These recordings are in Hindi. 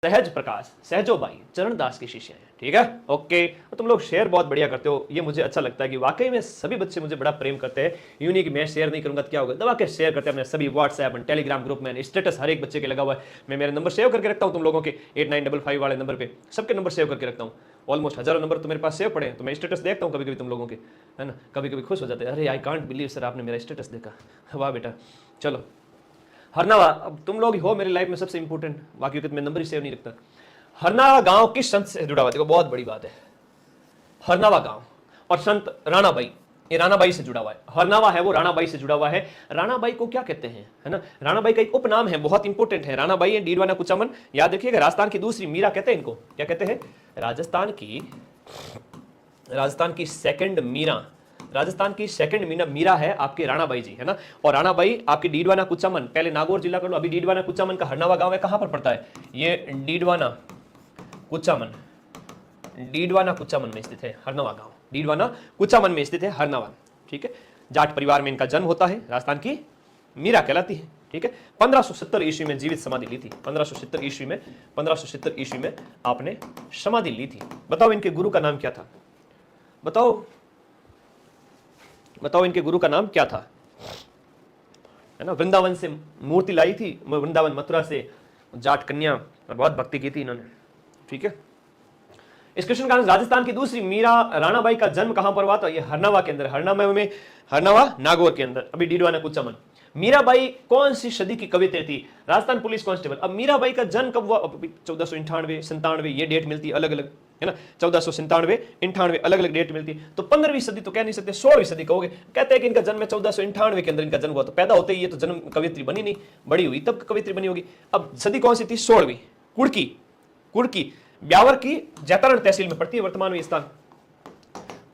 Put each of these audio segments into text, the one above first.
सहज प्रकाश, सहजोबाई, चरणदास की शिष्य हैं। ठीक है, ओके। तो तुम लोग शेयर बहुत बढ़िया करते हो, ये मुझे अच्छा लगता है कि वाकई में सभी बच्चे मुझे बड़ा प्रेम करते हैं। यूं नहीं कि मैं शेयर नहीं करूंगा तो क्या होगा, दबा के शेयर करते हैं अपने सभी व्हाट्सएप एंड टेलीग्राम ग्रुप में, स्टेटस हर एक बच्चे के लगा हुआ है। मैं मेरा नंबर सेव करके रखता हूँ तुम लोगों के 8955 वाले नंबर पे, सबके नंबर सेव करके रखता हूँ। ऑलमोस्ट हजारों नंबर तो मेरे पास सेव पड़े हैं, तो मैं स्टेटस देखता हूँ कभी कभी तुम लोगों के, है ना। कभी कभी खुश हो जाते हैं, अरे आई कांट बिलीव सर आपने मेरा स्टेटस देखा, वाह बेटा। चलो हरनावा, अब तुम लोग हो मेरी लाइफ में सबसे इंपॉर्टेंट, बाकी मैं नंबर ही सेव नहीं रखता। हरनावा गांव किस संत से जुड़ा हुआ है? देखो बहुत बड़ी बात है, हरनावा गांव और संत राणाबाई, ये राणाबाई से जुड़ा हुआ है। हरनावा है वो राणाबाई से जुड़ा हुआ है। राणाबाई को क्या कहते हैं, है ना, राणाबाई का एक उपनाम है, बहुत इंपॉर्टेंट है। राणाबाई है डीडवाना कुचामन, याद रखिएगा। राजस्थान की दूसरी मीरा कहते हैं इनको, क्या कहते हैं? राजस्थान की सेकंड मीरा, राजस्थान की सेकंड मीरा है आपके राणाबाई जी, है ना। और राणाबाई आपकी डीडवाना कुचामन, पहले नागौर जिला कर लो, अभी डीडवाना कुचामन का हरनावा गांव है, कहां पर पड़ता है ये? डीडवाना कुचामन, डीडवाना कुचामन में स्थित है हरनावा गांव, डीडवाना कुचामन में स्थित है हरनावा। ठीक है, जाट परिवार में इनका जन्म होता है, राजस्थान की मीरा कहलाती है। ठीक है, 1570 ईस्वी में जीवित समाधि ली थी, 1570 ईस्वी में आपने समाधि ली थी। बताओ इनके गुरु का नाम क्या था? बताओ इनके गुरु का नाम क्या था, है ना। वृंदावन से मूर्ति लाई थी, वृंदावन मथुरा से, जाट कन्या, और बहुत भक्ति की थी इन्होंने। ठीक है, इस कृष्ण कांत राजस्थान की दूसरी मीरा राणाबाई का जन्म कहां पर हुआ? तो ये हरनावा के अंदर, हरनावा नागौर के अंदर, अभी डीडवाना कुचामन। मीराबाई कौन सी सदी की कवित्री थी? Rajasthan police constable. अब मीराबाई का जन्म कब हुआ? 1498, 97 ये डेट मिलती है अलग अलग, है ना। 1497, 98 अलग अलग डेट मिलती है। तो 15वीं सदी तो कह नहीं सकते, 16वीं सदी कहोगे। कहते हैं कि इनका जन्म 1498 के अंदर इनका जन्म हुआ, तो पैदा होते ही ये तो जन्म कवित्री बनी नहीं, बड़ी हुई तब कवित्री बनी होगी। अब सदी कौन सी थी? 16वीं। कुड़की ब्यावर की जैतारण तहसील में पड़ती है वर्तमान में स्थान।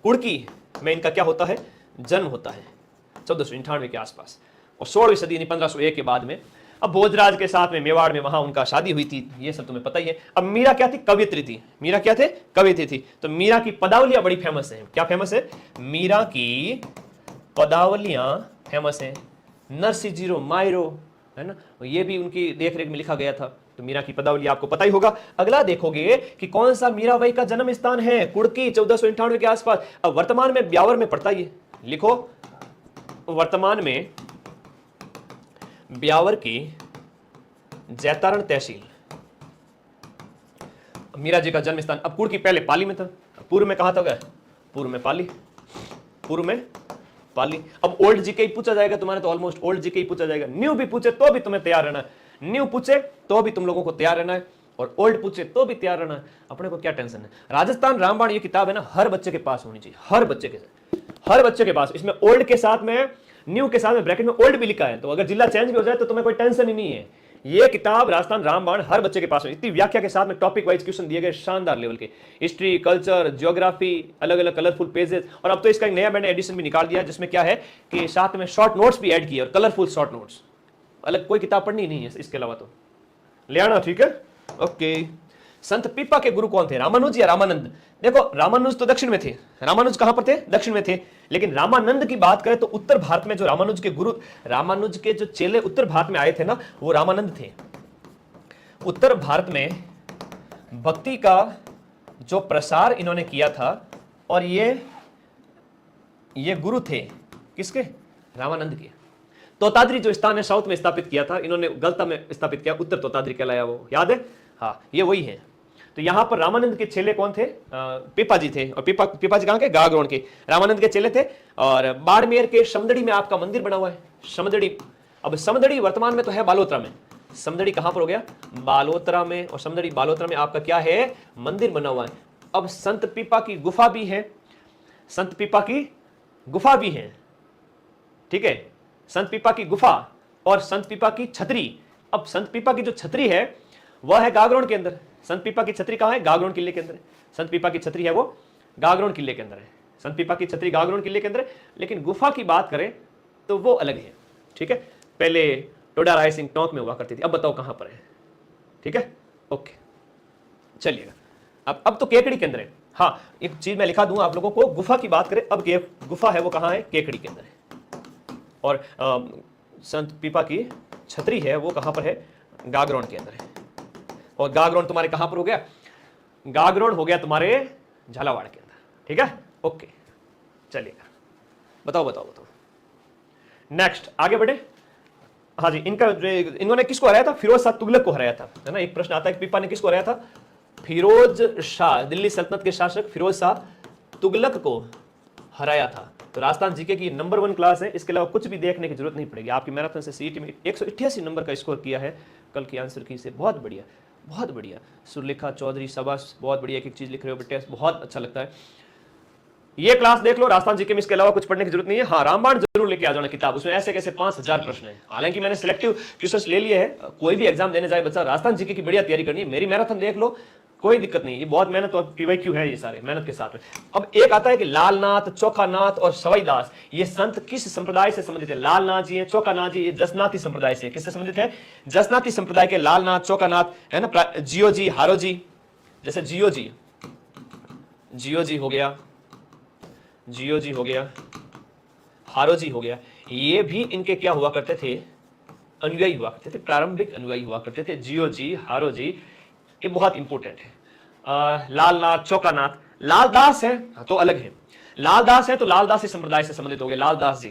कुड़की में इनका क्या होता है? जन्म होता है 1498 के आसपास, और 16वीं सदी यानी 1501 के बाद में अब भोजराज के साथ में मेवाड़ में वहां उनका शादी हुई थी, ये सब तुम्हें पता ही है। अब मीरा क्या थी? कवित्री थी। मीरा क्या थे? कवित्री थी। तो मीरा की पदावलियां बड़ी फेमस हैं। क्या फेमस है? मीरा की पदावलियां फेमस हैं। नरसी जीरो मायरो, है ना, ये भी उनकी देखरेख में लिखा गया था। तो मीरा की पदावली आपको पता ही होगा। अगला देखोगे कि कौन सा मीराबाई का जन्म स्थान है? कुड़की, 1498 के आसपास। अब वर्तमान में ब्यावर में पड़ता है, लिखो, वर्तमान में ब्यावर की जैतारण तहसील मीरा जी का जन्म स्थान। अब कुड़की पहले पाली में था, पूर्व में कहां था? पूर्व में पाली। अब ओल्ड जीके ही पूछा जाएगा तुम्हारे, तो ऑलमोस्ट ओल्ड जीके ही पूछा जाएगा। न्यू भी पूछे तो भी तुम्हें तैयार रहना है, न्यू पूछे तो भी तुम लोगों को तैयार रहना है, और ओल्ड पूछे तो भी तैयार रहना है। अपने को क्या टेंशन है? राजस्थान रामबाण ये किताब है ना, हर बच्चे के पास होनी चाहिए, हर बच्चे के पास। इसमें ओल्ड के साथ में, न्यू के साथ में ब्रैकेट में ओल्ड भी लिखा है, तो अगर जिला चेंज भी हो जाए तो तुम्हें कोई टेंशन ही नहीं है। ये किताब राजस्थान रामबाण हर बच्चे के पास है। इतनी व्याख्या के साथ में टॉपिक वाइज क्वेश्चन दिए गए, शानदार लेवल के, हिस्ट्री, कल्चर, ज्योग्राफी, अलग अलग कलरफुल पेजेस। और अब तो इसका एक नया मैंने एडिशन भी निकाल दिया, जिसमें क्या है कि साथ में शॉर्ट नोट्स भी ऐड किए, और कलरफुल शॉर्ट नोट्स। अलग कोई किताब पढ़नी नहीं है इसके अलावा, तो ले आना। ठीक है, ओके। संत पीपा के गुरु कौन थे? रामानुज या रामानंद? देखो रामानुज तो दक्षिण में थे, रामानुज कहां पर थे? दक्षिण में थे। लेकिन रामानंद की बात करें तो उत्तर भारत में जो रामानुज के जो चेले उत्तर भारत में आए थे ना, वो रामानंद थे। उत्तर भारत में भक्ति का जो प्रसार इन्होंने किया था, और ये गुरु थे किसके? रामानंद के। तोताद्री जो स्थान है साउथ में स्थापित किया था इन्होंने, गलता में स्थापित किया, उत्तर तोताद्री कहलाया वो, याद है? हाँ, ये वही है। तो यहां पर रामानंद के चेले कौन थे? पिपाजी थे। और पिपाजी कहां के? गागरोन के। रामानंद के चेले थे। और बाड़मेर के समदड़ी में आपका मंदिर बना हुआ है, समदड़ी। अब समदड़ी वर्तमान में तो है बालोतरा में, समदड़ी कहां पर हो गया? बालोतरा में। और समदड़ी बालोतरा में आपका क्या है? मंदिर बना हुआ है। अब संत पीपा की गुफा भी है, संत पीपा की गुफा भी है। ठीक है, संत पीपा की गुफा और संत पीपा की छतरी। अब संत पीपा की जो छतरी है वह है गागरोन के अंदर। संत पीपा की छतरी कहां है? गागरोन किले के अंदर है। संत पीपा की छतरी है वो गागरोन किले के अंदर है। संत पीपा की छतरी गागरोन किले के अंदर है। लेकिन गुफा की बात करें तो वो अलग है। ठीक है, पहले टोडा राय सिंह टोंक में हुआ करती थी, अब बताओ कहां पर है? ठीक है, ओके, चलिएगा। अब तो केकड़ी के अंदर है। हाँ, एक चीज मैं लिखा दूंगा आप लोगों को, गुफा की बात करें, अब गुफा है वो कहां है? केकड़ी के अंदर है। और संत पीपा की छतरी है वो कहां पर है? गागरोन के अंदर है। और गागरोन तुम्हारे कहां पर हो गया? गागरोन हो गया तुम्हारे झालावाड़ के अंदर, ठीक है, ओके, चलिएगा, बताओ। नेक्स्ट आगे बढ़े। हाँ जी, इन्होंने किसको हराया था? फिरोज शाह तुगलक को हराया था, है ना। एक प्रश्न आता है कि पीपा ने किसको हराया था? फिरोज शाह, दिल्ली सल्तनत के शासक फिरोज शाह तुगलक को हराया था। तो राजस्थान जीके की नंबर 1 क्लास है, इसके अलावा कुछ भी देखने की जरूरत नहीं पड़ेगी। आपकी मैराथन से सीईटी में 188 नंबर का स्कोर किया है कल की आंसर की से, बहुत बढ़िया। सुरलेखा चौधरी, शाबाश, बहुत बढ़िया, एक चीज लिख रहे हो बेटे, बहुत अच्छा लगता है। ये क्लास देख लो राजस्थान जीके में, इसके अलावा कुछ पढ़ने की जरूरत नहीं है। हाँ, रामबाण जरूर लेके आ जाना किताब, उसमें ऐसे कैसे 5000 प्रश्न है। हालांकि मैंने सिलेक्टिव क्वेश्चंस ले लिए हैं, कोई भी एग्जाम देने जाए बच्चा राजस्थान जीके की बढ़िया तैयारी करनी है। मेरी मैराथन देख लो, कोई दिक्कत नहीं, ये बहुत मेहनत और पीवाईक्यू है, ये सारे मेहनत के साथ में। अब एक आता है कि लालनाथ, चोखानाथ और सवाईदास, ये संत किस संप्रदाय से संबंधित है? लालनाथ जी है, चोखानाथ जी, ये जसनाती संप्रदाय से, किससे संबंधित है? जसनाती संप्रदाय के लालनाथ, चोखानाथ, है ना। जियो जी, हारो जी, जैसे जियो जी हो गया, जियो जी हो गया, हारो जी हो गया, ये भी इनके क्या हुआ करते थे? अनुयायी हुआ करते थे, प्रारंभिक अनुयायी हुआ करते थे। जियो जी, हारो जी, ये बहुत इंपॉर्टेंट है। लालनाथ, चौकानाथ, लालदास है तो अलग है, लालदास है तो लालदासी संप्रदाय से संबंधित हो गए। लालदासी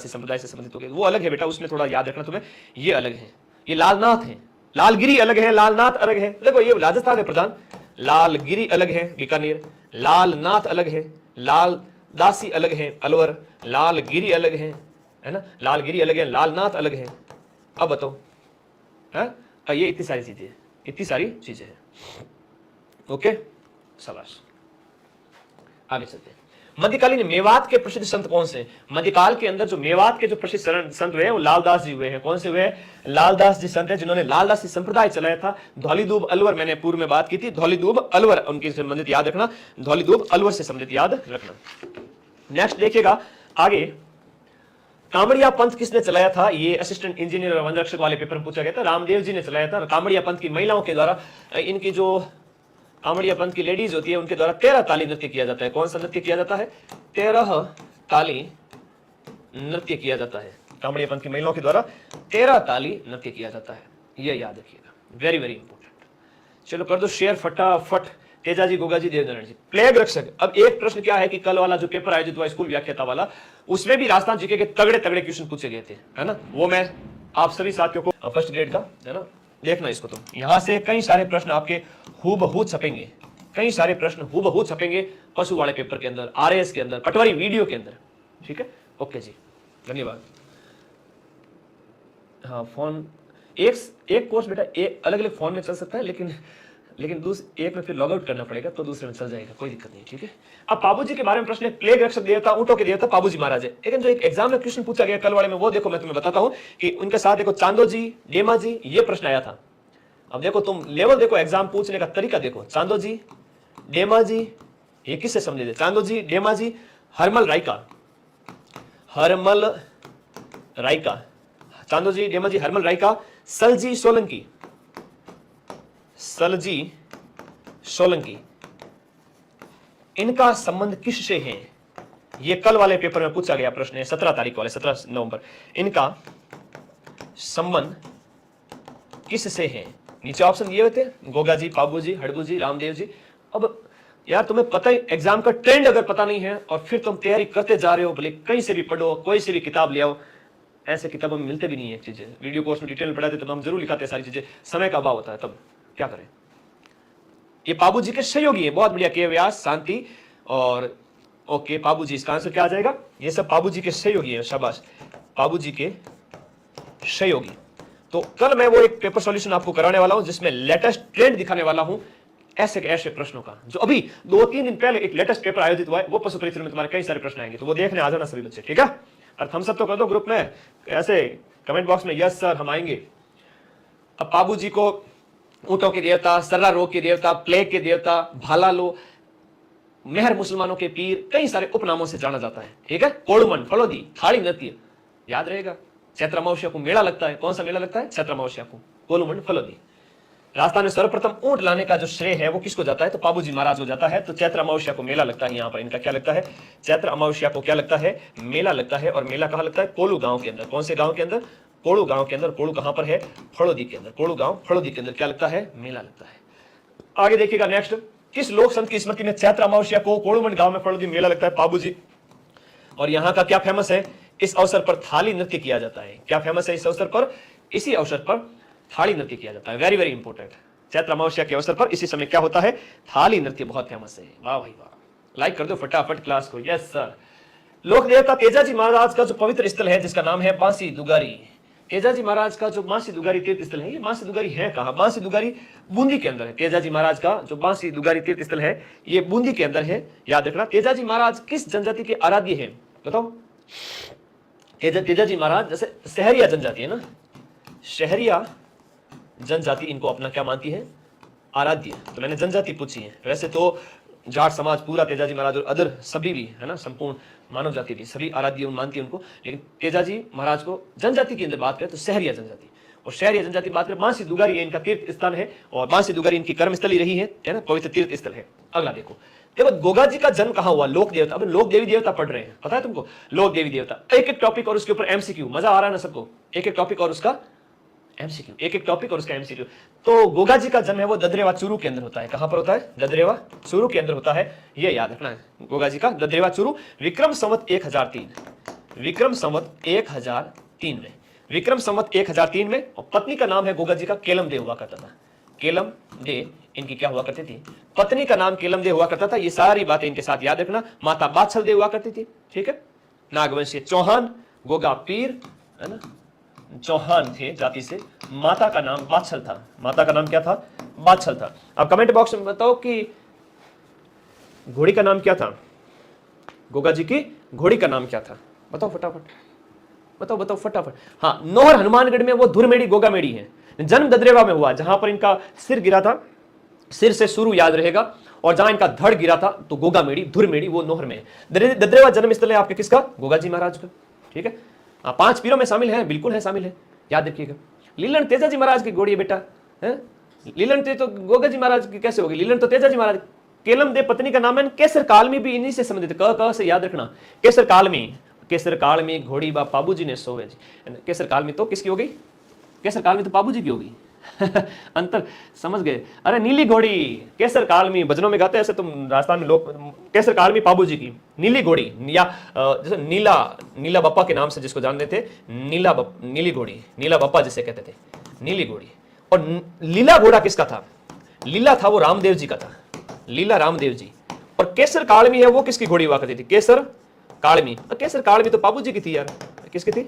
संप्रदाय से संबंधित हो गए, वो अलग है बेटा, उसमें थोड़ा याद रखना तुम्हें, ये अलग है। ये लालनाथ है, लालगिरी अलग है, लालनाथ अलग है। देखो ये राजस्थान है प्रधान, लालगिरी अलग है बीकानेर, लालनाथ अलग है, लालदासी अलग है अलवर, लालगिरी अलग है ना, लालगिरी अलग है, लालनाथ अलग है। अब बताओ, है ये इतनी सारी चीजें हैं। ओके, शाबाश, आगे चलते हैं। मध्यकालीन मेवात के प्रसिद्ध संत कौन से? मध्यकाल के अंदर जो मेवात के जो प्रसिद्ध संत हुए हैं वो लालदास जी हुए हैं। कौन से हुए? लालदास जी संत है, जिन्होंने लालदासी संप्रदाय चलाया था। धौलीधूप अलवर, मैंने पूर्व में बात की थी, धौलीधूप अलवर उनकी संबंधित याद रखना, धौलीधूप अलवर से संबंधित याद रखना। नेक्स्ट देखिएगा आगे, कामड़िया पंथ किसने चलाया था? ये असिस्टेंट इंजीनियर और वन रक्षक वाले पेपर में पूछा गया था, रामदेव जी ने चलाया था। कामड़िया पंथ की महिलाओं के द्वारा, इनकी जो कामड़िया पंथ की लेडीज होती है उनके द्वारा 13 ताली नृत्य किया जाता है। कौन सा नृत्य किया जाता है? 13 ताली नृत्य किया जाता है। कामड़िया पंथ की महिलाओं के द्वारा 13 ताली नृत्य किया जाता है, ये याद रखिएगा, वेरी वेरी इंपॉर्टेंट। चलो कर दो शेयर फटाफट, तेजा जी, गोगा जी, देवनारायण जी। प्लेग रक्षक, अब एक प्रश्न क्या है कि कल वाला जो पेपर आयोजित हुआ स्कूल व्याख्याता वाला, उसमें भी राजस्थान जीके के तगड़े क्वेश्चन पूछे गए थे, है ना। वो मैं आप सभी साथियों को फर्स्ट ग्रेड का, है ना, देखना इसको। तो यहां से कई सारे प्रश्न आपके हूबहू छपेंगे, पशु वाले पेपर के अंदर, आरएएस के अंदर, पटवारी वीडियो के अंदर, ठीक है। ओके जी, धन्यवाद। हाँ, फोन एक कोर्स बेटा एक अलग अलग फोन में चल सकता है, लेकिन एक में फिर लॉग आउट करना पड़ेगा, तो दूसरे में चल जाएगा, कोई दिक्कत नहीं, ठीक है। अब पाबूजी के बारे में प्रश्न है, प्लेग रक्षक देवता, ऊंटों के देवता पाबूजी महाराज है। लेकिन जो एक एग्जाम में क्वेश्चन पूछा गया कल वाले में, वो देखो मैं तुम्हें बताता हूं कि उनके साथ देखो चांदो जी, डेमा जी, ये प्रश्न आया था। अब देखो तुम लेवल देखो, एग्जाम पूछने का तरीका देखो। चांदो जी, डेमा जी, ये किससे संबंधित है? चांदो जी, डेमा जी, हरमल रायका, चांदो जी, डेमा जी, हरमल रायका, सलजी सोलंकी, इनका संबंध किससे है? ये कल वाले पेपर में पूछा गया प्रश्न है, 17 तारीख वाले, 17 नवंबर। इनका संबंध किससे है? नीचे ऑप्शन दिए होते, गोगा जी, पाबू जी, हड़बू जी, रामदेव जी। अब यार तुम्हें पता ही, एग्जाम का ट्रेंड अगर पता नहीं है और फिर तुम तैयारी करते जा रहे हो, भले कहीं से भी पढ़ो, कोई से भी किताब ले आओ, ऐसे किताबों में मिलते भी नहीं है चीजें। वीडियो कोर्स में डिटेल में पढ़ाते तो हम जरूर लिखाते हैं सारी चीजें, समय का अभाव होता है, तब क्या करें। ये पाबू जी के सहयोगी है, बहुत बढ़िया, के व्यास, शांति और ओके पाबू जी, इसका आंसर क्या आ जाएगा? ये सब पाबू जी के सहयोगी है, शाबाश, पाबू जी के सहयोगी। तो कल मैं वो एक पेपर सॉल्यूशन आपको कराने वाला हूं, जिसमें लेटेस्ट ट्रेंड दिखाने वाला हूं ऐसे प्रश्नों का, जो अभी 2-3 दिन पहले एक लेटेस्ट पेपर आयोजित हुआ है, वो पशु परिचय में तुम्हारे कई सारे प्रश्न आएंगे, तो वो देखने आ जाना सभी बच्चे, ठीक है। और थम्स अप तो कर दो ग्रुप में, ऐसे कमेंट बॉक्स में यस सर हम आएंगे। अब पाबू जी को ऊंटों के देवता, सर्रा रोग के देवता, प्लेग के देवता, भालालो, मेहर मुसलमानों के पीर, कई सारे उपनामों से जाना जाता है, ठीक है। कोड़ुमन, फलोदी, थाड़ी नृत्य, याद रहेगा। चैत्र अमावस्या को मेला लगता है, कौन सा मेला लगता है? चैत्र अमावस्या को, कोलुमन, फलोदी। राजस्थान में सर्वप्रथम ऊंट लाने का जो श्रेय है वो किसको जाता है? तो पाबूजी महाराज को जाता है। तो चैत्र अमावस्या को मेला लगता है, यहाँ पर इनका क्या लगता है? चैत्र अमावस्या को क्या लगता है? मेला लगता है। और मेला कहाँ लगता है? कोलू गांव के अंदर। कौन से गांव के अंदर? कोड़ू गांव के अंदर, कोड़ू कहां पर है, फड़ोदी के अंदर, कोड़ू गांव फड़ोदी के अंदर क्या लगता है, मेला लगता है। आगे देखिएगा नेक्स्ट, किस लोक संत की स्मृति में चैत्र अमावस्या को कोड़ूमंड गांव में फड़ोदी मेला लगता है, पाबूजी। और यहां का क्या फेमस है, इस अवसर पर थाली नृत्य किया जाता है। क्या फेमस है इस अवसर पर, इसी अवसर पर थाली नृत्य किया जाता है। वेरी वेरी इंपॉर्टेंट, चैत्र अमावस्या के अवसर पर इसी समय क्या होता है, थाली नृत्य बहुत फेमस है। वाह भाई वाह, लाइक कर दो फटाफट क्लास को, यस सर। लोक देवता तेजाजी महाराज का जो पवित्र स्थल है जिसका नाम है बांसी दुगारी, तेजाजी महाराज का जो बांसी दुगारी तीर्थ स्थल है, ये बांसी दुगारी है कहां, बांसी दुगारी बूंदी के अंदर है। तेजाजी महाराज का जो बांसी दुगारी तीर्थ स्थल है ये बूंदी के अंदर है, याद रखना। तेजाजी महाराज किस जनजाति के आराध्य है, बताओ। तेजाजी महाराज जैसे शहरिया जनजाति है ना, शहरिया जनजाति इनको अपना क्या मानती है, आराध्य। तो मैंने जनजाति पूछी है, वैसे तो जाट समाज पूरा तेजाजी महाराज और अदर सभी भी है ना, संपूर्ण मानव जाति भी सभी आराध्य मानती है उनको, लेकिन तेजाजी महाराज को जनजाति के अंदर बात करें तो शहरिया जनजाति, और शहरिया जनजाति बात करें बांसी दुगारी इनका तीर्थ स्थल है, और बांसी दुगारी इनकी कर्मस्थली रही है ना, पवित्र तीर्थ स्थल है। अगला देखो, गोगा जी का जन्म कहां हुआ, लोक देवता। अब लोक देवी देवता पढ़ रहे हैं, पता है तुमको, लोक देवी देवता। एक एक टॉपिक और उसके ऊपर एमसीक्यू, मजा आ रहा है ना सबको, एक एक टॉपिक और उसका एमसीक्यू, एक एक टॉपिक और उसका एमसीक्यू। तो गोगा जी का जन्म है वो ददरेवा चूरू के अंदर होता है। कहां पर होता है, ददरेवा चूरू के अंदर होता है, ये याद रखना है। गोगा जी का ददरेवा चूरू, विक्रम संवत 1003, विक्रम संवत 1003 में, विक्रम संवत 1003 में। और पत्नी का नाम है गोगा जी का केलम दे हुआ करता था, केलम दे इनकी क्या हुआ करती थी, पत्नी का नाम केलम दे हुआ करता था। ये सारी बातें इनके साथ याद रखना। माता बाछल दे हुआ करती थी, ठीक है। नागवंशीय चौहान, गोगा पीर है ना, चौहान थे जाति से। माता का नाम बाछल था, माता का नाम क्या था, बाछल था। अब कमेंट बॉक्स में बताओ कि घोड़ी का नाम क्या था, गोगा जी की घोड़ी का नाम क्या था, बताओ फटाफट, बताओ बताओ फटाफट। हाँ, नौहर हनुमानगढ़ में वो धुरमेड़ी गोगा मेड़ी है। जन्म ददरेवा में हुआ, जहां पर इनका सिर गिरा था, सिर से शुरू याद रहेगा, और जहां इनका धड़ गिरा था तो गोगा मेड़ी, धुरमेड़ी वो नौहर में है। ददरेवा जन्म स्थल है आपके किसका, गोगा जी महाराज का, ठीक है। 5 पीरों में शामिल है, बिल्कुल है शामिल है, याद रखिएगा। लीलन तेजाजी महाराज की घोड़ी है बेटा, है लीलन ते तो गोगा जी महाराज की कैसे होगी, लीलन तो तेजाजी महाराज। केलम दे पत्नी का नाम है, केसर काल में भी इन्हीं से संबंधित, क से याद रखना। केसर काल में, केसर काल में घोड़ी बा पाबू जी ने सोवे जी। केसर काल में तो किसकी हो गई, केसर काल में तो पाबू जी की होगी। अंतर समझ गए। अरे नीली घोड़ी केसर काल में, भजनों में गाते हैं ऐसे, तुम राजस्थान में लोग केसर काल में पाबू जी की नीली घोड़ी, या जैसे नीला, नीला बप्पा के नाम से जिसको जानते थे, नीली घोड़ी, नीला बप्पा जिसे कहते थे, नीली घोड़ी। और लीला घोड़ा किसका था, लीला था वो रामदेव जी का था, लीला रामदेव जी। और केसर कालमी है वो किसकी घोड़ी हुआ करती थी, केसर कालमी। केसर कालमी तो पाबू जी की थी यार, किसकी थी,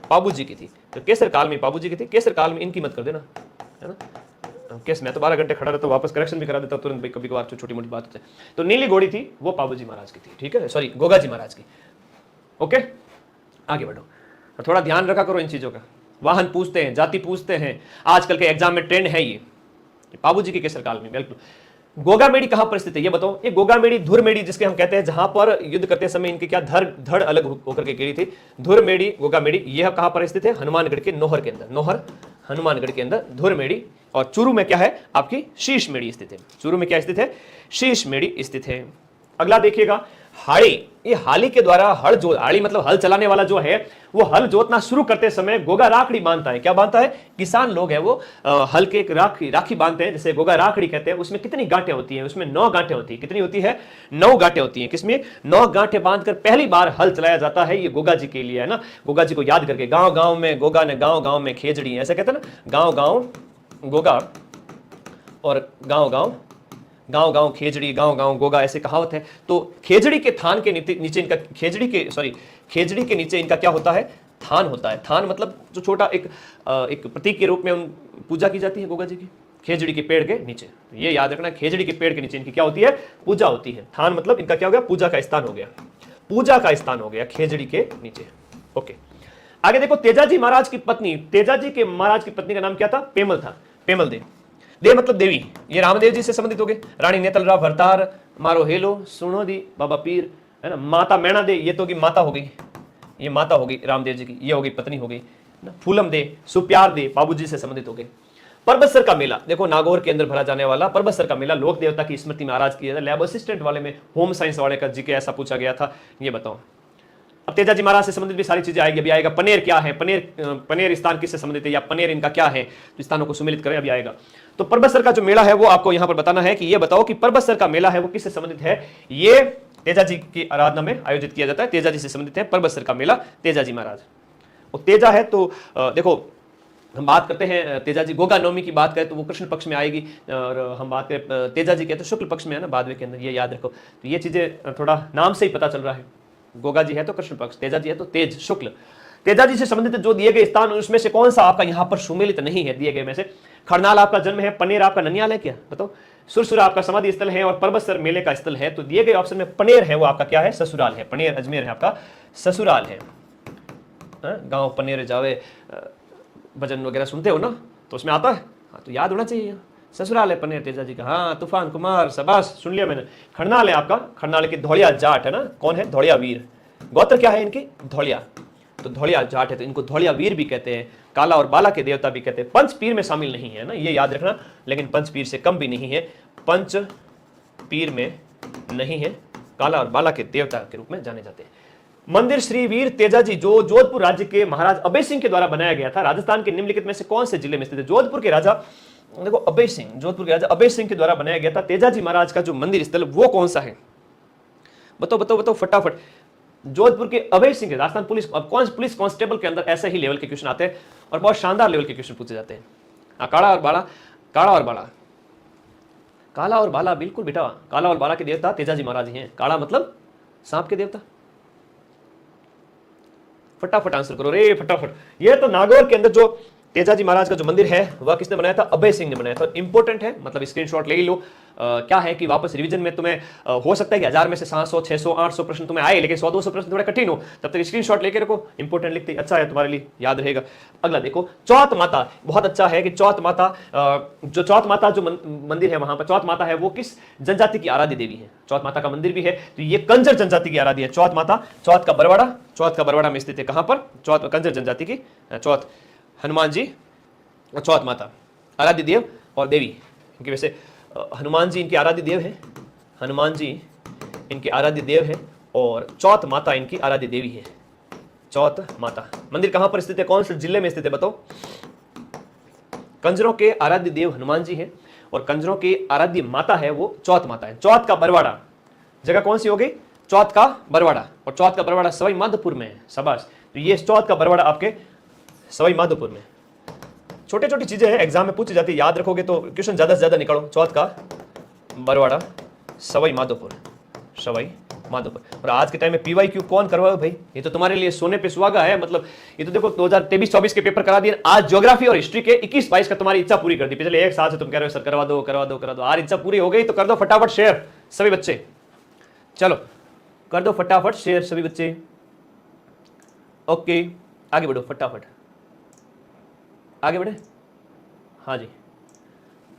पाबू जी की थी। तो केसर कालमी पाबू जी की थी, केसर कालमी इनकी मत कर देना, है ना। केस मैं तो 12 घंटे खड़ा रहता हूँ, वापस करेक्शन भी करा देता तुरंत, कभी कभार छोटी मोटी बात होती है। तो नीली घोड़ी थी वो पाबू जी महाराज की थी, ठीक है, सॉरी गोगा जी महाराज की। ओके, आगे बढ़ो, थोड़ा ध्यान रखा करो इन चीजों का। वाहन पूछते हैं, जाति पूछते हैं, आजकल के एग्जाम में ट्रेंड है ये। पाबू जी की केसर काल में बिल्कुल। गोगा मेड़ी कहां पर स्थित है ये बताओ। ये गोगा मेड़ी, धुर मेड़ी जिसके हम कहते हैं, जहां पर युद्ध करते समय इनकी क्या धड़ अलग होकर के गिरी थी। धुर मेड़ी, गोगा मेड़ी, यह कहां पर स्थित है, हनुमानगढ़ के नौहर के अंदर, नौहर हनुमानगढ़ के अंदर धुर मेड़ी। और चूरू में क्या है आपकी, शीश मेड़ी स्थित है। चूरू में क्या स्थित है, शीश मेड़ी स्थित है। अगला देखिएगा, हाड़ी। ये हाली के द्वारा हल जोत, हाड़ी मतलब हल चलाने वाला जो है, वो हल जोतना शुरू करते समय गोगा राखड़ी बांधता है। क्या बांधता है, किसान लोग हैं वो हल के एक राखी बांधते हैं, जैसे गोगा राखड़ी कहते हैं। उसमें कितनी गांठें होती हैं, उसमें 9 गांठें होती है। कितनी होती है, 9 गांठें होती हैं। किसमें, 9 गांठें बांधकर पहली बार हल चलाया जाता है। ये गोगा जी के लिए है ना, गोगा जी को याद करके। गांव गांव में गोगा ने, गांव गांव में खेजड़ी, ऐसे कहते हैं ना, गांव गांव गोगा और गांव गांव, गांव गांव खेजड़ी, गांव गांव गोगा, ऐसे कहावत है। तो खेजड़ी के थान के नीचे इनका, खेजड़ी के नीचे इनका क्या होता है, थान होता है। थान मतलब जो छोटा एक प्रतीक के रूप में पूजा की जाती है गोगा जी की, खेजड़ी के पेड़ के नीचे। तो ये याद रखना, खेजड़ी के पेड़ के नीचे इनकी क्या होती है, पूजा होती है। थान मतलब इनका क्या हो गया, पूजा का स्थान हो गया, पूजा का स्थान हो गया खेजड़ी के नीचे। ओके, आगे देखो, तेजाजी महाराज की पत्नी, तेजाजी के महाराज की पत्नी का नाम क्या था, पेमल था, पेमल दे। दे मतलब देवी, ये रामदेव जी से संबंधित हो गए। रानी नेतलरा भरतार मारो हेलो सुनो दी बाबा पीर, है ना। माता मैणा दे, ये तो की माता हो गई, ये माता हो गई रामदेव जी की, ये हो गई पत्नी हो गई ना। फूलम दे, सुप्यार दे, बाबू जी से संबंधित हो गए। परबतसर का मेला, देखो नागौर के अंदर भरा जाने वाला परबतसर का मेला, लोक देवता की स्मृति में आराज किया जाता है। लैब असिस्टेंट वाले में, होम साइंस वाले का जीके ऐसा पूछा गया था, ये बताओ। अब तेजाजी महाराज से संबंधित भी सारी चीजें आएगी। अभी आएगा पनेर क्या है, पनेर स्थान किससे संबंधित है, या पनेर इनका क्या है, तो स्थानों को सुमिलित करें, अभी आएगा। तो परबतसर का जो मेला है वो आपको यहां पर बताना है कि ये बताओ कि परबतसर का मेला है वो किससे संबंधित है। ये तेजाजी की आराधना में आयोजित किया जाता है, तेजाजी से संबंधित है परबतसर का मेला, तेजाजी महाराज। वो तेजा है तो देखो हम बात करते हैं तेजाजी गोगा नवमी की बात करें तो वो कृष्ण पक्ष में आएगी, और हम बात करें तेजाजी के तो शुक्ल पक्ष में है ना, भादवे के अंदर, ये याद रखो। तो ये चीजें थोड़ा नाम से ही पता चल रहा है, गोगा जी है तो कृष्ण पक्ष, तेजाजी है तो तेज शुक्ल। तेजाजी से संबंधित जो दिए गए स्थान उसमें से कौन सा आपका यहां पर सुमेलित नहीं है दिए गए में से। खरनाल आपका जन्म है, पनेर आपका ननियाल है क्या बताओ, सुरसुरा आपका समाधि स्थल है और परबतसर मेले का स्थल है। तो दिए गए ऑप्शन में पनेर है वो आपका क्या है, ससुराल है। पनेर अजमेर है आपका ससुराल है। गांव पनेर जावे भजन वगैरह सुनते हो ना, तो उसमें आता है, हाँ तो याद होना चाहिए। ससुराल है पनेर तेजाजी का, हाँ तूफान कुमार, शाबाश सुन लिया मैंने। खरनाल है आपका, खरनाल की धौलिया जाट है ना, कौन है, धौलिया वीर। गोत्र क्या है इनकी, धौलिया, तो धौलिया जाट है तो इनको धौलिया वीर भी कहते हैं, काला और बाला के देवता भी कहते हैं। पंच पीर में शामिल नहीं है ना, ये याद रखना, लेकिन पंच पीर से कम भी नहीं है, पंच पीर में नहीं है, काला और बाला के देवता के रूप में जाने जाते हैं। मंदिर श्री वीर तेजाजी जो जोधपुर राज्य के महाराज अभय सिंह के द्वारा बनाया गया था, राजस्थान के निम्नलिखित में से कौन से जिले में स्थित है। जोधपुर के राजा, देखो अभय सिंह, जोधपुर के राजा अभय सिंह के द्वारा बनाया गया था तेजाजी महाराज का जो मंदिर स्थल वो कौन सा है, बताओ बताओ बताओ फटाफट। जोधपुर के अभय सिंह, राजस्थान पुलिस, अब कौन पुलिस कांस्टेबल के अंदर ऐसे ही लेवल के क्वेश्चन आते हैं और बहुत शानदार लेवल के क्वेश्चन पूछे जाते हैं। काला और बाला, काला और बाला, काला और बाला, बिल्कुल बेटा, काला और बाला के देवता तेजाजी महाराज ही हैं। काला मतलब सांप के देवता। फटाफट आंसर करो रे फटाफट। ये तो नागौर के अंदर जो तेजाजी महाराज का जो मंदिर है वह किसने बनाया था, अभय सिंह ने बनाया था। इंपॉर्टेंट है, मतलब स्क्रीनशॉट ले ही लो। क्या है कि वापस रिवीजन में तुम्हें हो सकता है कि 1000 में से 700 600 800 प्रश्न तुम्हें आए, लेकिन 100-200 प्रश्न थोड़ा कठिन हो, तब तक स्क्रीनशॉट लेके रखो, इंपॉर्टेंट लिखते अच्छा है तुम्हारे लिए, याद रहेगा। अगला देखो, चौथ माता, बहुत अच्छा है कि चौथ माता, जो चौथ माता जो मंदिर है वहां पर चौथ माता है वो किस जनजाति की आराध्य देवी है। चौथ माता का मंदिर भी है तो ये कंजर जनजाति की आराध्य है चौथ माता। चौथ का बरवाड़ा, चौथ का बरवाड़ा में स्थित है, कहां पर, चौथ कंजर जनजाति की चौथ। हनुमान जी चौथ माता आराध्य देव और देवी, क्योंकि वैसे हनुमान जी इनके आराध्य देव है, हनुमान जी इनके आराध्य देव है और चौथ माता इनकी आराध्य देवी है। चौथ माता मंदिर कहां पर स्थित है, कौन से जिले में स्थित है बताओ। कंजरों के आराध्य देव हनुमान जी है और कंजरों की आराध्य माता है वो चौथ माता है। चौथ का बरवाड़ा जगह कौन सी हो गई, चौथ का बरवाड़ा, और चौथ का बरवाड़ा सवाई माधोपुर में है, शाबाश। तो ये चौथ का बरवाड़ा आपके सवाई माधोपुर में। छोटी छोटी चीजें हैं, एग्जाम में पूछी जाती है, याद रखोगे तो क्वेश्चन ज्यादा से ज्यादा निकालो। चौथ का बरवाड़ा सवाई माधोपुर, सवाई माधोपुर। और आज के टाइम में PYQ कौन करवाओ भाई, ये तो तुम्हारे लिए सोने पे सुहागा है। मतलब ये तो देखो 2023-24 के पेपर करा दिए, आज ज्योग्राफी और हिस्ट्री के 21-22 का तुम्हारी इच्छा पूरी कर दी। पिछले एक साल से तुम कह रहे हो सर करवा दो करवा दो करवा दो, आज इच्छा पूरी हो गई तो कर दो फटाफट शेयर सभी बच्चे, चलो कर दो फटाफट शेयर सभी बच्चे। ओके आगे बढ़ो फटाफट, आगे बढ़े, हाँ जी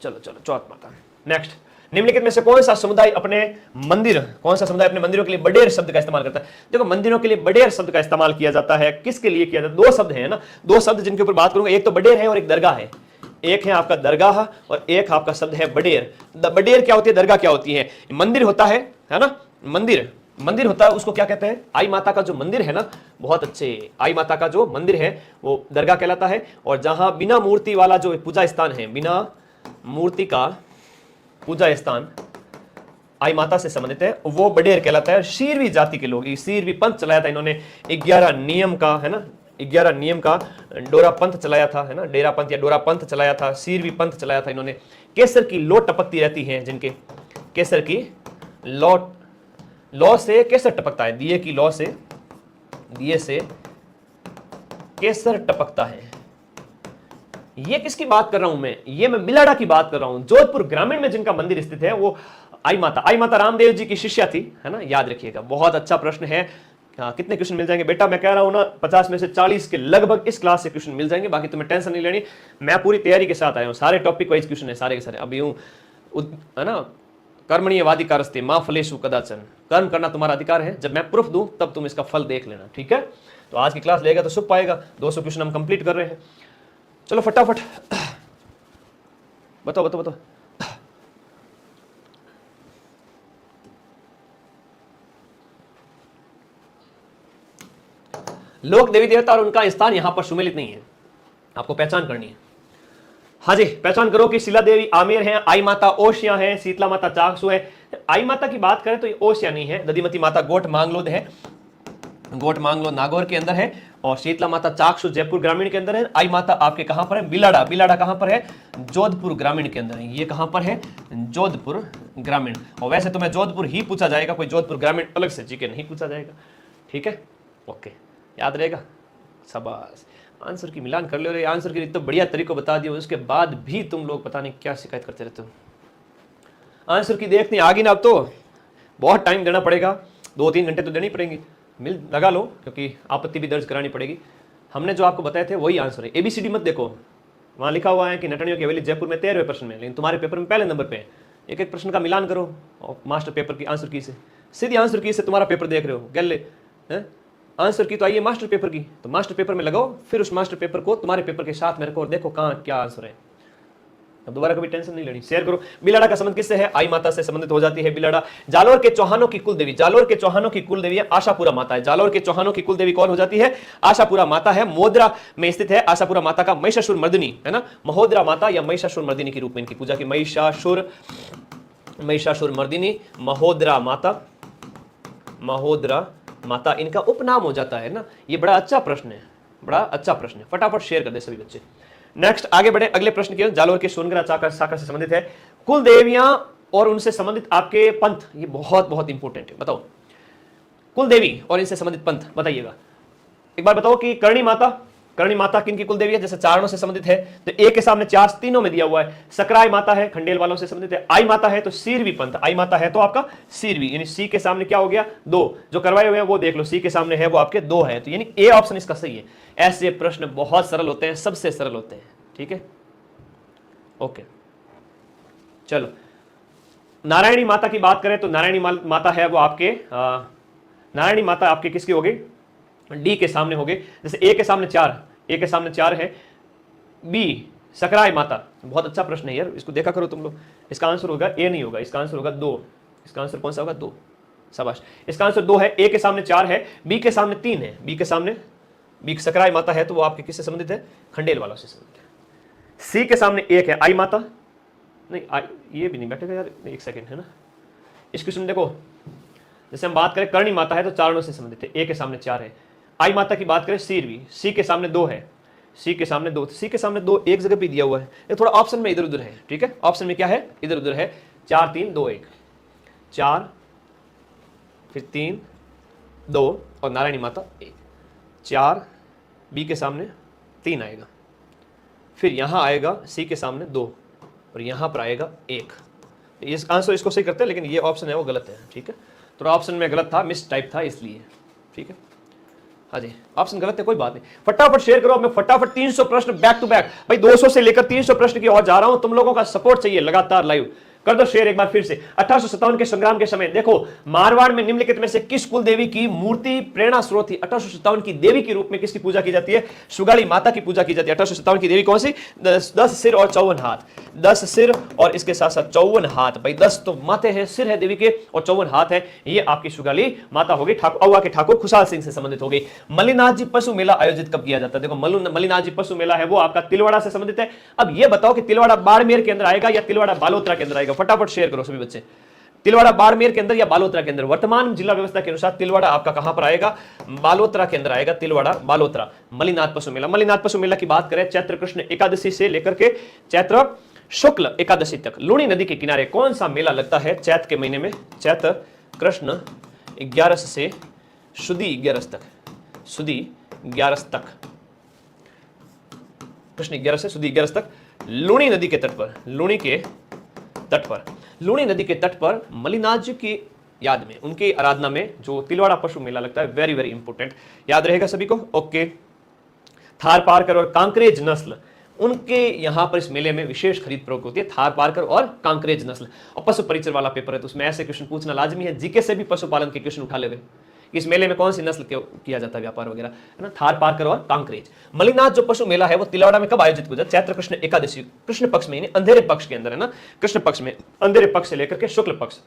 चलो चलो। चौथ माता नेक्स्ट, निम्नलिखित में से कौन सा समुदाय अपने मंदिर, कौन सा समुदाय अपने मंदिरों के लिए बडेर शब्द का इस्तेमाल करता है। देखो मंदिरों के लिए बडेर शब्द का इस्तेमाल किया जाता है, किसके लिए किया जाता है, दो शब्द हैं ना, दो शब्द जिनके ऊपर बात करूंगा, एक तो बडेर है और एक दरगाह है। एक है आपका दरगाह और एक आपका शब्द है बडेर। बडेर क्या होती है, दरगाह क्या होती है। मंदिर होता है ना, मंदिर, मंदिर होता है उसको क्या कहते हैं, आई माता का जो मंदिर है ना, बहुत अच्छे, आई माता का जो मंदिर है वो दरगाह कहलाता है। और जहां बिना मूर्ति वाला जो पूजा स्थान है, बिना मूर्ति का पूजा स्थान आई माता से संबंधित है, वो बडेर कहलाता है। शीरवी जाति के लोग, शीरवी पंथ चलाया था इन्होंने, 11 नियम का है ना, 11 नियम का डोरा पंथ चलाया था है ना, डेरा पंथ या डोरा पंथ चलाया था, शीरवी पंथ चलाया था इन्होंने। केसर की लौ टपकती रहती है जिनके, केसर की लौ से केसर टपकता है, दिए की लौ से, दिए से केसर टपकता है। ये किसकी बात कर रहा हूं मैं, ये मैं मिलाडा की बात कर रहा हूं। जोधपुर ग्रामीण में जिनका मंदिर स्थित है वो आई माता रामदेव जी की शिष्या थी है ना, याद रखिएगा। बहुत अच्छा प्रश्न है। कितने क्वेश्चन मिल जाएंगे बेटा, मैं कह रहा हूं ना 50 में से 40 के लगभग इस क्लास से क्वेश्चन मिल जाएंगे, बाकी तुम्हें टेंशन नहीं लेनी। मैं पूरी तैयारी के साथ आया हूं, सारे टॉपिक वाइज क्वेश्चन है सारे के सारे। अब यूं है ना, कर्मण्येवाधिकारस्ते मां फलेषु कदाचन, कर्म करना तुम्हारा अधिकार है, जब मैं प्रूफ दूं तब तुम इसका फल देख लेना, ठीक है। तो आज की क्लास लेगा तो सुख पाएगा। 200 क्वेश्चन हम कंप्लीट कर रहे हैं, चलो फटाफट बताओ बताओ बताओ। लोक देवी देवता और उनका स्थान यहां पर सुमेलित नहीं है, आपको पहचान करनी है। हाँ जी, पहचान करो कि शिला देवी आमेर है, आई माता ओशिया है, शीतला माता चाकसू है। आई माता की बात करें तो ये ओशिया नहीं है, दधिमती माता गोट मांगलोद है, गोट मांगलोद नागौर के अंदर है, और शीतला माता चाकसू जयपुर ग्रामीण के अंदर है। आई माता आपके कहां पर है? बिलाड़ा। बिलाड़ा कहां पर है? जोधपुर ग्रामीण के अंदर है। ये कहां पर है? जोधपुर ग्रामीण। और वैसे तो मैं जोधपुर ही पूछा जाएगा, कोई जोधपुर ग्रामीण अलग से जीके नहीं पूछा जाएगा, ठीक है, ओके, याद रहेगा, शाबाश। आंसर की मिलान कर लो रे, आंसर की तो बढ़िया तरीको बता दिया, उसके बाद भी तुम लोग पता नहीं क्या शिकायत करते रहते हो। आंसर की देखनी आ गई ना, अब तो बहुत टाइम देना पड़ेगा, 2-3 घंटे तो देनी पड़ेंगी, मिल लगा लो, क्योंकि आपत्ति भी दर्ज करानी पड़ेगी। हमने जो आपको बताए थे वही आंसर है। एबीसीडी मत देखो, वहां लिखा हुआ है कि नटनियों की हवेली जयपुर में 13वें प्रश्न में, लेकिन तुम्हारे पेपर में पहले नंबर पे है। एक एक प्रश्न का मिलान करो और मास्टर पेपर की आंसर की से, सीधी आंसर की से तुम्हारा पेपर देख रहे हो, गले आंसर की तो आइए मास्टर पेपर की, तो मास्टर पेपर में लगाओ, फिर उस मास्टर पेपर को तुम्हारे पेपर के साथ में रखो और देखो कहाँ क्या आंसर है। अब दोबारा कभी टेंशन नहीं लेनी। शेयर करो। बिलाड़ा का संबंध किससे है? आई माता से संबंधित हो जाती है बिलाड़ा। जालोर के चौहानों की कुल देवी, जालोर के चौहानों की कुल देवी आशापुरा माता है। जालोर के चौहानों की कुल देवी कौन हो जाती है? आशापुरा माता है, मोद्रा में स्थित है। आशापुरा माता का महिषासुर मर्दिनी है ना, महोदरा माता या महिषासुर मर्दिनी के रूप में इनकी पूजा की। महिषासुर मर्दिनी, महोदरा माता, महोदरा माता इनका उपनाम हो जाता है ना। ये बड़ा अच्छा प्रश्न है, बड़ा अच्छा प्रश्न है, फटाफट शेयर कर दे सभी बच्चे। नेक्स्ट आगे बढ़े, अगले प्रश्न की। जालोर के सोनगरा शाखा से संबंधित है कुल देवियां और उनसे संबंधित आपके पंथ, ये बहुत बहुत इंपॉर्टेंट है। बताओ कुल देवी और इनसे संबंधित पंथ बताइएगा। एक बार बताओ कि करणी माता किनकी कुल देवी है? जैसे चारणों से संबंधित है तो एक के सामने 4 तीनों में दिया हुआ है। सकराय माता है, खंडेल वालों से संबंधित है। आई माता है तो सीरवी पंथ, आई माता है तो आपका सीरवी, यानी सी के सामने क्या हो गया? 2। जो करवाए हुए हैं वो देख लो, सी के सामने है वो आपके 2 है, तो यानी ए ऑप्शन इसका सही है। ऐसे प्रश्न बहुत सरल होते हैं, सबसे सरल होते हैं, ठीक है, ओके। चलो नारायणी माता की बात करें तो नारायणी माता है वो आपके नारायणी माता आपके किसकी हो गई? डी के सामने हो गए। जैसे ए के सामने 4 है। बी सकराय माता, बहुत अच्छा प्रश्न है यार, इसको देखा करो तुम लोग। इसका आंसर होगा ए, नहीं होगा, इसका आंसर होगा 2। इसका आंसर कौन सा होगा? 2, शाबाश। इसका आंसर 2 है। ए के सामने 4 है, बी के सामने 3 है। बी सकराय माता है तो वो आपके किससे संबंधित है? खंडेल वालों से संबंधित है। सी के सामने 1 है, आई माता नहीं, ये भी नहीं बैठेगा यार, एक सेकेंड है ना। इस क्वेश्चन देखो, जैसे हम बात करें करणी माता है तो चारणों से संबंधित है, ए के सामने 4 है। आई माता की बात करें सीरवी, सी के सामने 2 है, सी के सामने 2 एक जगह पे दिया हुआ है, ये थोड़ा ऑप्शन में इधर उधर है, ठीक है, ऑप्शन में क्या है? इधर उधर है। 4 3 2 1, 4 फिर 3 2 और नारायणी माता 1। 4 बी के सामने 3 आएगा, फिर यहां आएगा सी के सामने 2 और यहां पर आएगा 1। इस आंसर इसको सही करते हैं, लेकिन ये ऑप्शन है वो गलत है, ठीक है, तो ऑप्शन में गलत था, मिस टाइप था इसलिए, ठीक है। हाँ जी, ऑप्शन गलत है, कोई बात नहीं। फटाफट शेयर करो। मैं फटाफट 300 प्रश्न बैक टू बैक, भाई 200 से लेकर 300 प्रश्न की ओर जा रहा हूं, तुम लोगों का सपोर्ट चाहिए लगातार। लाइव कर दो शेयर एक बार फिर से। 1857 के संग्राम के समय देखो मारवाड़ में निम्नलिखित में से किस कुल देवी की मूर्ति प्रेरणा स्रोत थी? 1857 की देवी के रूप में किसकी पूजा की जाती है? सुगाड़ी माता की पूजा की जाती है। 1857 की देवी कौन सी? 10 सिर और 54 हाथ, 10 सिर और इसके साथ साथ 54 हाथ। भाई 10 तो माथे हैं, सिर है देवी के और 54 हाथ है, ये आपकी सुगाली माता होगी। औवा के ठाकुर खुशहाल सिंह से संबंधित हो गई। मल्लिनाथ जी पशु मेला आयोजित कब किया जाता है? देखो मल्लिनाथ जी पशु मेला है वो आपका तिलवाड़ा से संबंधित है। अब ये बताओ कि तिलवाड़ा बाड़मेर के अंदर आएगा या तिलवाड़ा बालोतरा के अंदर आएगा? फटाफट शेयर करो सभी बच्चे। तिलवाड़ा बाड़मेर के अंदर या बालोतरा के अंदर? वर्तमान जिला व्यवस्था के अनुसार तिलवाड़ा आपका कहां पर आएगा? बालोतरा के अंदर आएगा, तिलवाड़ा बालोतरा। मल्लिनाथ पशु मेला की बात करें, चैत्र कृष्ण एकादशी से लेकर के चैत्र शुक्ल एकादशी तक लूणी नदी के किनारे कौन सा मेला लगता है? चैत्र के महीने में, चैत्र कृष्ण 11 से सुदी 11 तक, सुदी 11 तक, कृष्ण 11 से सुदी 11 तक, लूणी नदी के तट पर, लूणी नदी के तट पर मल्लिनाथ जी की याद में, उनकी आराधना में जो तिलवाड़ा पशु मेला लगता है, वेरी वेरी इंपॉर्टेंट, याद रहेगा सभी को, ओके। थार पारकर और कांकरेज नस्ल, उनके यहां पर इस मेले में विशेष खरीद फरोख्त होती है। थार पारकर और कांकरेज नस्ल। और पशु परिचर वाला पेपर है तो उसमें ऐसे क्वेश्चन पूछना लाजमी है, जीके से भी पशुपालन के क्वेश्चन उठा ले। इस मेले में कौन सी नस्ल किया जाता है व्यापार वगैरह, है ना? थार पारकर और कांकरेज। मल्लिनाथ जो पशु मेला है वो तिलवाड़ा में कब आयोजित हुआ? चैत्र कृष्ण एकादशी, कृष्ण पक्ष में, यानी अंधेरे पक्ष के अंदर, है ना, कृष्ण पक्ष में, अंधेरे पक्ष से लेकर के शुक्ल पक्ष।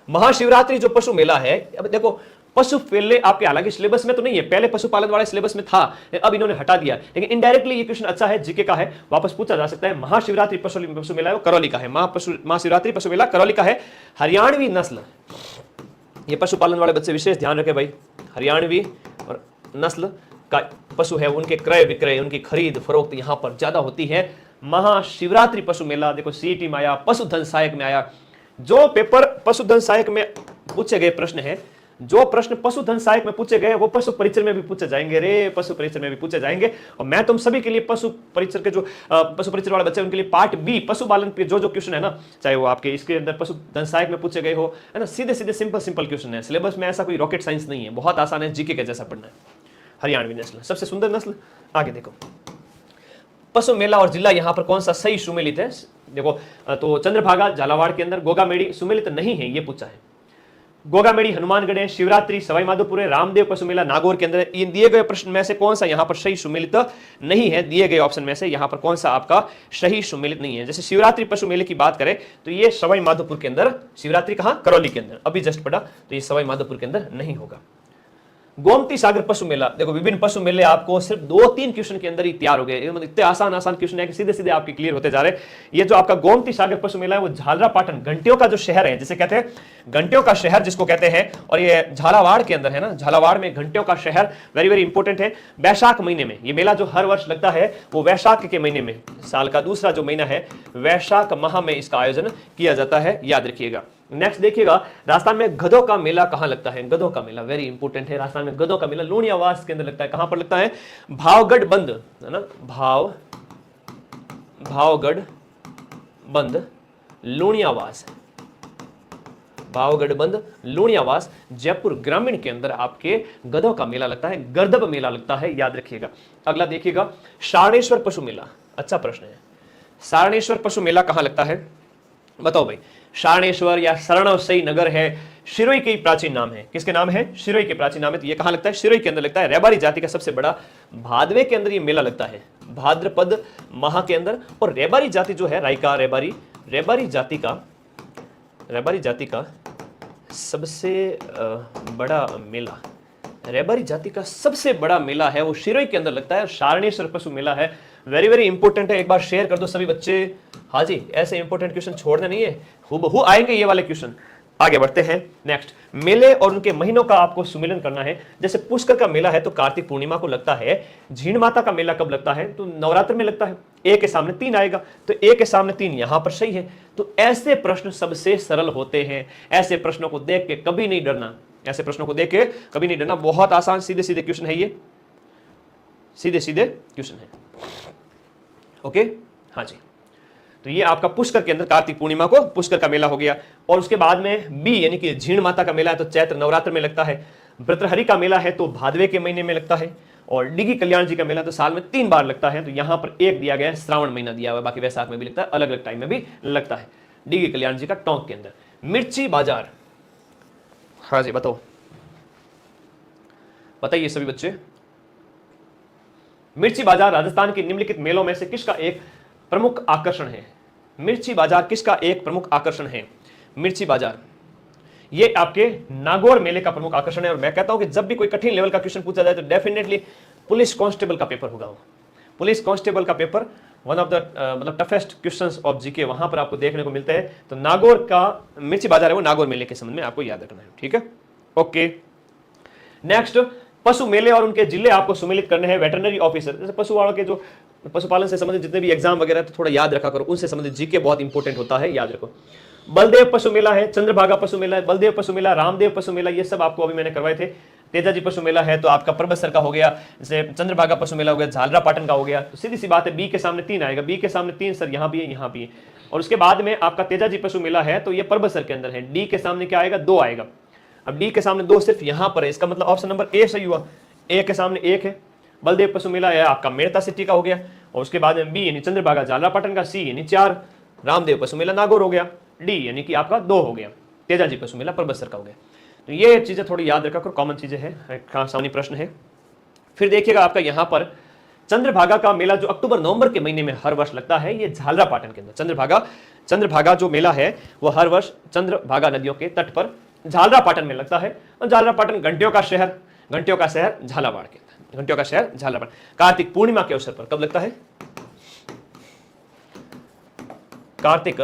महाशिवरात्रि जो पशु मेला है, अब देखो पशु मेले आपके हालांकि सिलेबस में तो नहीं है, पहले पशुपालन वाले सिलेबस में था, अब इन्होंने हटा दिया, लेकिन इनडायरेक्टली ये क्वेश्चन अच्छा है, जीके का है, वापस पूछा जा सकता है। महाशिवरात्रि पशु मेला है वो करौली का है, महाशिवरात्रि पशु मेला करौली का है। हरियाणवी नस्ल, ये पशुपालन वाले बच्चे विशेष ध्यान रखें भाई, हरियाणवी और नस्ल का पशु है, उनके क्रय विक्रय, उनकी खरीद फरोख्त यहां पर ज्यादा होती है। महाशिवरात्रि पशु मेला, देखो सीईटी में आया, पशुधन सहायक में आया। जो पेपर पशुधन सहायक में पूछे गए प्रश्न है, जो प्रश्न पशुधन सहायक में पूछे गए वो पशु परिचर में भी पूछे जाएंगे रे, पशु परिचर में भी पूछे जाएंगे। और मैं तुम सभी के लिए पशु परिचर के जो पशु परिचर वाले बच्चे उनके लिए पार्ट बी पशुपालन पे जो क्वेश्चन है ना, चाहे वो आपके इसके अंदर पशुधन सहायक में पूछे गए हो, है ना, सीधे सीधे सिंपल क्वेश्चन है, सिलेबस में ऐसा कोई रॉकेट साइंस नहीं है, बहुत आसान है, जीके के जैसा पढ़ना है। हरियाणवी नस्ल सबसे सुंदर नस्ल। आगे देखो पशु मेला और जिला यहां पर कौन सा सही सुमेलित है, देखो तो चंद्रभागा झालावाड़ के अंदर, गोगामेड़ी सुमेलित नहीं है, ये पूछा है। गोगामेड़ी हनुमानगढ़ है, शिवरात्रि सवाई माधोपुर है, रामदेव पशु मेला नागौर के अंदर। इन दिए गए प्रश्न में से कौन सा यहां पर सही सुमेलित नहीं है, दिए गए ऑप्शन में से यहां पर कौन सा आपका सही सुमेलित नहीं है। जैसे शिवरात्रि पशु मेले की बात करें तो ये सवाई माधोपुर के अंदर, शिवरात्रि कहां, करौली के अंदर, अभी जस्ट पढ़ा, तो ये सवाई माधोपुर के अंदर नहीं होगा। गोमती सागर पशु मेला, देखो विभिन्न पशु मेले आपको सिर्फ 2-3 क्वेश्चन के अंदर ही तैयार हो गए, मतलब इतने आसान क्वेश्चन है कि सीधे सीधे आपके क्लियर होते जा रहे हैं। ये जो आपका गोमती सागर पशु मेला है वो झालरापाटन, घंटियों का जो शहर है, जिसे कहते हैं घंटियों का शहर जिसको कहते हैं, और ये झालावाड़ के अंदर है ना, झालावाड़ में घंटियों का शहर, वेरी वेरी इंपॉर्टेंट है। वैशाख महीने में ये मेला जो हर वर्ष लगता है वो वैशाख के महीने में, साल का दूसरा जो महीना है वैशाख माह में इसका आयोजन किया जाता है, याद रखिएगा। नेक्स्ट देखिएगा, राजस्थान में गधों का मेला कहां लगता है, गधों का मेला वेरी इंपॉर्टेंट है। राजस्थान में गधों का मेला लूणियावास के अंदर लगता है, कहां पर लगता है, भावगढ़ बंद, है ना, भावगढ़ बंद लूणियावास, भावगढ़ बंद लूणियावास जयपुर ग्रामीण के अंदर आपके गधों का मेला लगता है, गर्दभ मेला लगता है, याद रखिएगा। अगला देखिएगा, सारणेश्वर पशु मेला, अच्छा प्रश्न है, सारणेश्वर पशु मेला कहां लगता है, बताओ भाई। सारणेश्वर या शरणवसई नगर है, शिरोई के प्राचीन नाम है, किसके नाम है, शिरोई के प्राचीन नाम है, तो ये कहां लगता है, शिरोई के अंदर लगता है। रेबारी जाति का सबसे बड़ा भादवे के अंदर ये मेला लगता है, भाद्रपद माह के अंदर। और रेबारी जाति जो है, रायका रेबारी जाति का सबसे बड़ा मेला, रेबारी जाति का सबसे बड़ा मेला है वो शिरोई के अंदर लगता है, सारणेश्वर पशु मेला है। वेरी वेरी इंपॉर्टेंट है, एक बार शेयर कर दो सभी बच्चे। हाँ जी, ऐसे इंपॉर्टेंट क्वेश्चन छोड़ने नहीं है, हूबहू आएंगे ये वाले क्वेश्चन। आगे बढ़ते हैं। नेक्स्ट, मेले और उनके महीनों का आपको सुमेलन करना है। जैसे पुष्कर का मेला है तो कार्तिक पूर्णिमा को लगता है, झीण माता का मेला कब लगता है, तो नवरात्र में लगता है। ए के सामने 3 आएगा, तो ए के सामने 3 यहां पर सही है। तो ऐसे प्रश्न सबसे सरल होते हैं, ऐसे प्रश्नों को देख के कभी नहीं डरना, ऐसे प्रश्नों को देख के कभी नहीं डरना, बहुत आसान सीधे सीधे क्वेश्चन है, ये सीधे सीधे क्वेश्चन है। ओके, हाँ जी, तो ये आपका पुष्कर के अंदर कार्तिक पूर्णिमा को पुष्कर का मेला हो गया। और उसके बाद में बी यानी कि झीण माता का मेला है तो चैत्र नवरात्र में लगता है। भृतृहरि का मेला है तो भादवे के महीने में लगता है। और डिगी कल्याण जी का मेला तो साल में 3 बार लगता है, तो यहां पर 1 दिया गया है, श्रावण महीना दिया हुआ है, बाकी वैसाख में भी लगता है, अलग अलग टाइम में भी लगता है। डिगी कल्याण जी का टोंक के अंदर। मिर्ची बाजार, हाँ जी बताओ, बताइए सभी बच्चे। मिर्ची बाजार राजस्थान के निम्नलिखित मेलों में से किसका एक प्रमुख आकर्षण है? मिर्ची बाजार किसका एक प्रमुख आकर्षण है? मिर्ची बाजार ये आपके नागौर मेले का प्रमुख आकर्षण है। और मैं कहता हूं कि जब भी कोई कठिन लेवल का क्वेश्चन पूछा जाए तो डेफिनेटली पुलिस कांस्टेबल का पेपर होगा। पुलिस कांस्टेबल का पेपर वन ऑफ द मतलब टफेस्ट क्वेश्चंस ऑफ जीके वहां पर आपको देखने को मिलते हैं। तो नागौर का मिर्ची बाजार है वो नागौर मेले के संबंध में आपको याद रखना है, ठीक है। ओके, नेक्स्ट, पशु मेले और उनके जिले आपको सुमेलित करने हैं। वेटरनरी ऑफिसर, जैसे पशु वालों के जो पशुपालन से संबंधित जितने भी एग्जाम वगैरह तो थोड़ा याद रखा करो, उनसे संबंधित जीके बहुत इंपॉर्टेंट होता है, याद रखो। बलदेव पशु मेला है, चंद्रभागा पशु मेला है, बलदेव पशु मेला, रामदेव पशु मेला, ये सब आपको अभी मैंने करवाए थे। तेजाजी पशु मेला है तो आपका परबतसर का हो गया, जैसे चंद्रभागा पशु मेला हो गया, झालरापाटन का हो गया। तो सीधी सी बात है, बी के सामने 3 आएगा, बी के सामने 3 सर यहाँ भी है, यहाँ भी है। और उसके बाद में आपका तेजाजी पशु मेला है तो ये परबतसर के अंदर है। डी के सामने क्या आएगा? 2 आएगा। अब डी के सामने 2 सिर्फ यहाँ पर है, इसका मतलब ऑप्शन नंबर ए सही हुआ। ए के सामने 1 है, बलदेव पशु मेला है आपका मेड़ता सिटी का हो गया। और उसके बाद में बी यानी चंद्रभागा झालरापाटन का, सी यानी 4 रामदेव पशु मेला नागौर हो गया, डी यानी कि आपका 2 हो गया, तेजाजी पशु मेला परबतसर का हो गया। तो ये चीजें थोड़ी याद रखा करो, कॉमन चीजें हैं, सामान्य प्रश्न है। फिर देखिएगा आपका यहाँ पर चंद्रभागा का मेला जो अक्टूबर नवंबर के महीने में हर वर्ष लगता है, ये झालरापाटन के अंदर चंद्रभागा जो मेला है वो हर वर्ष चंद्रभागा नदियों के तट पर झालरापाटन में लगता है। और झालरापाटन घंटियों का शहर झालावाड़ के, घंटियों का शहर झालावाड़। कार्तिक पूर्णिमा के अवसर पर कब लगता है? कार्तिक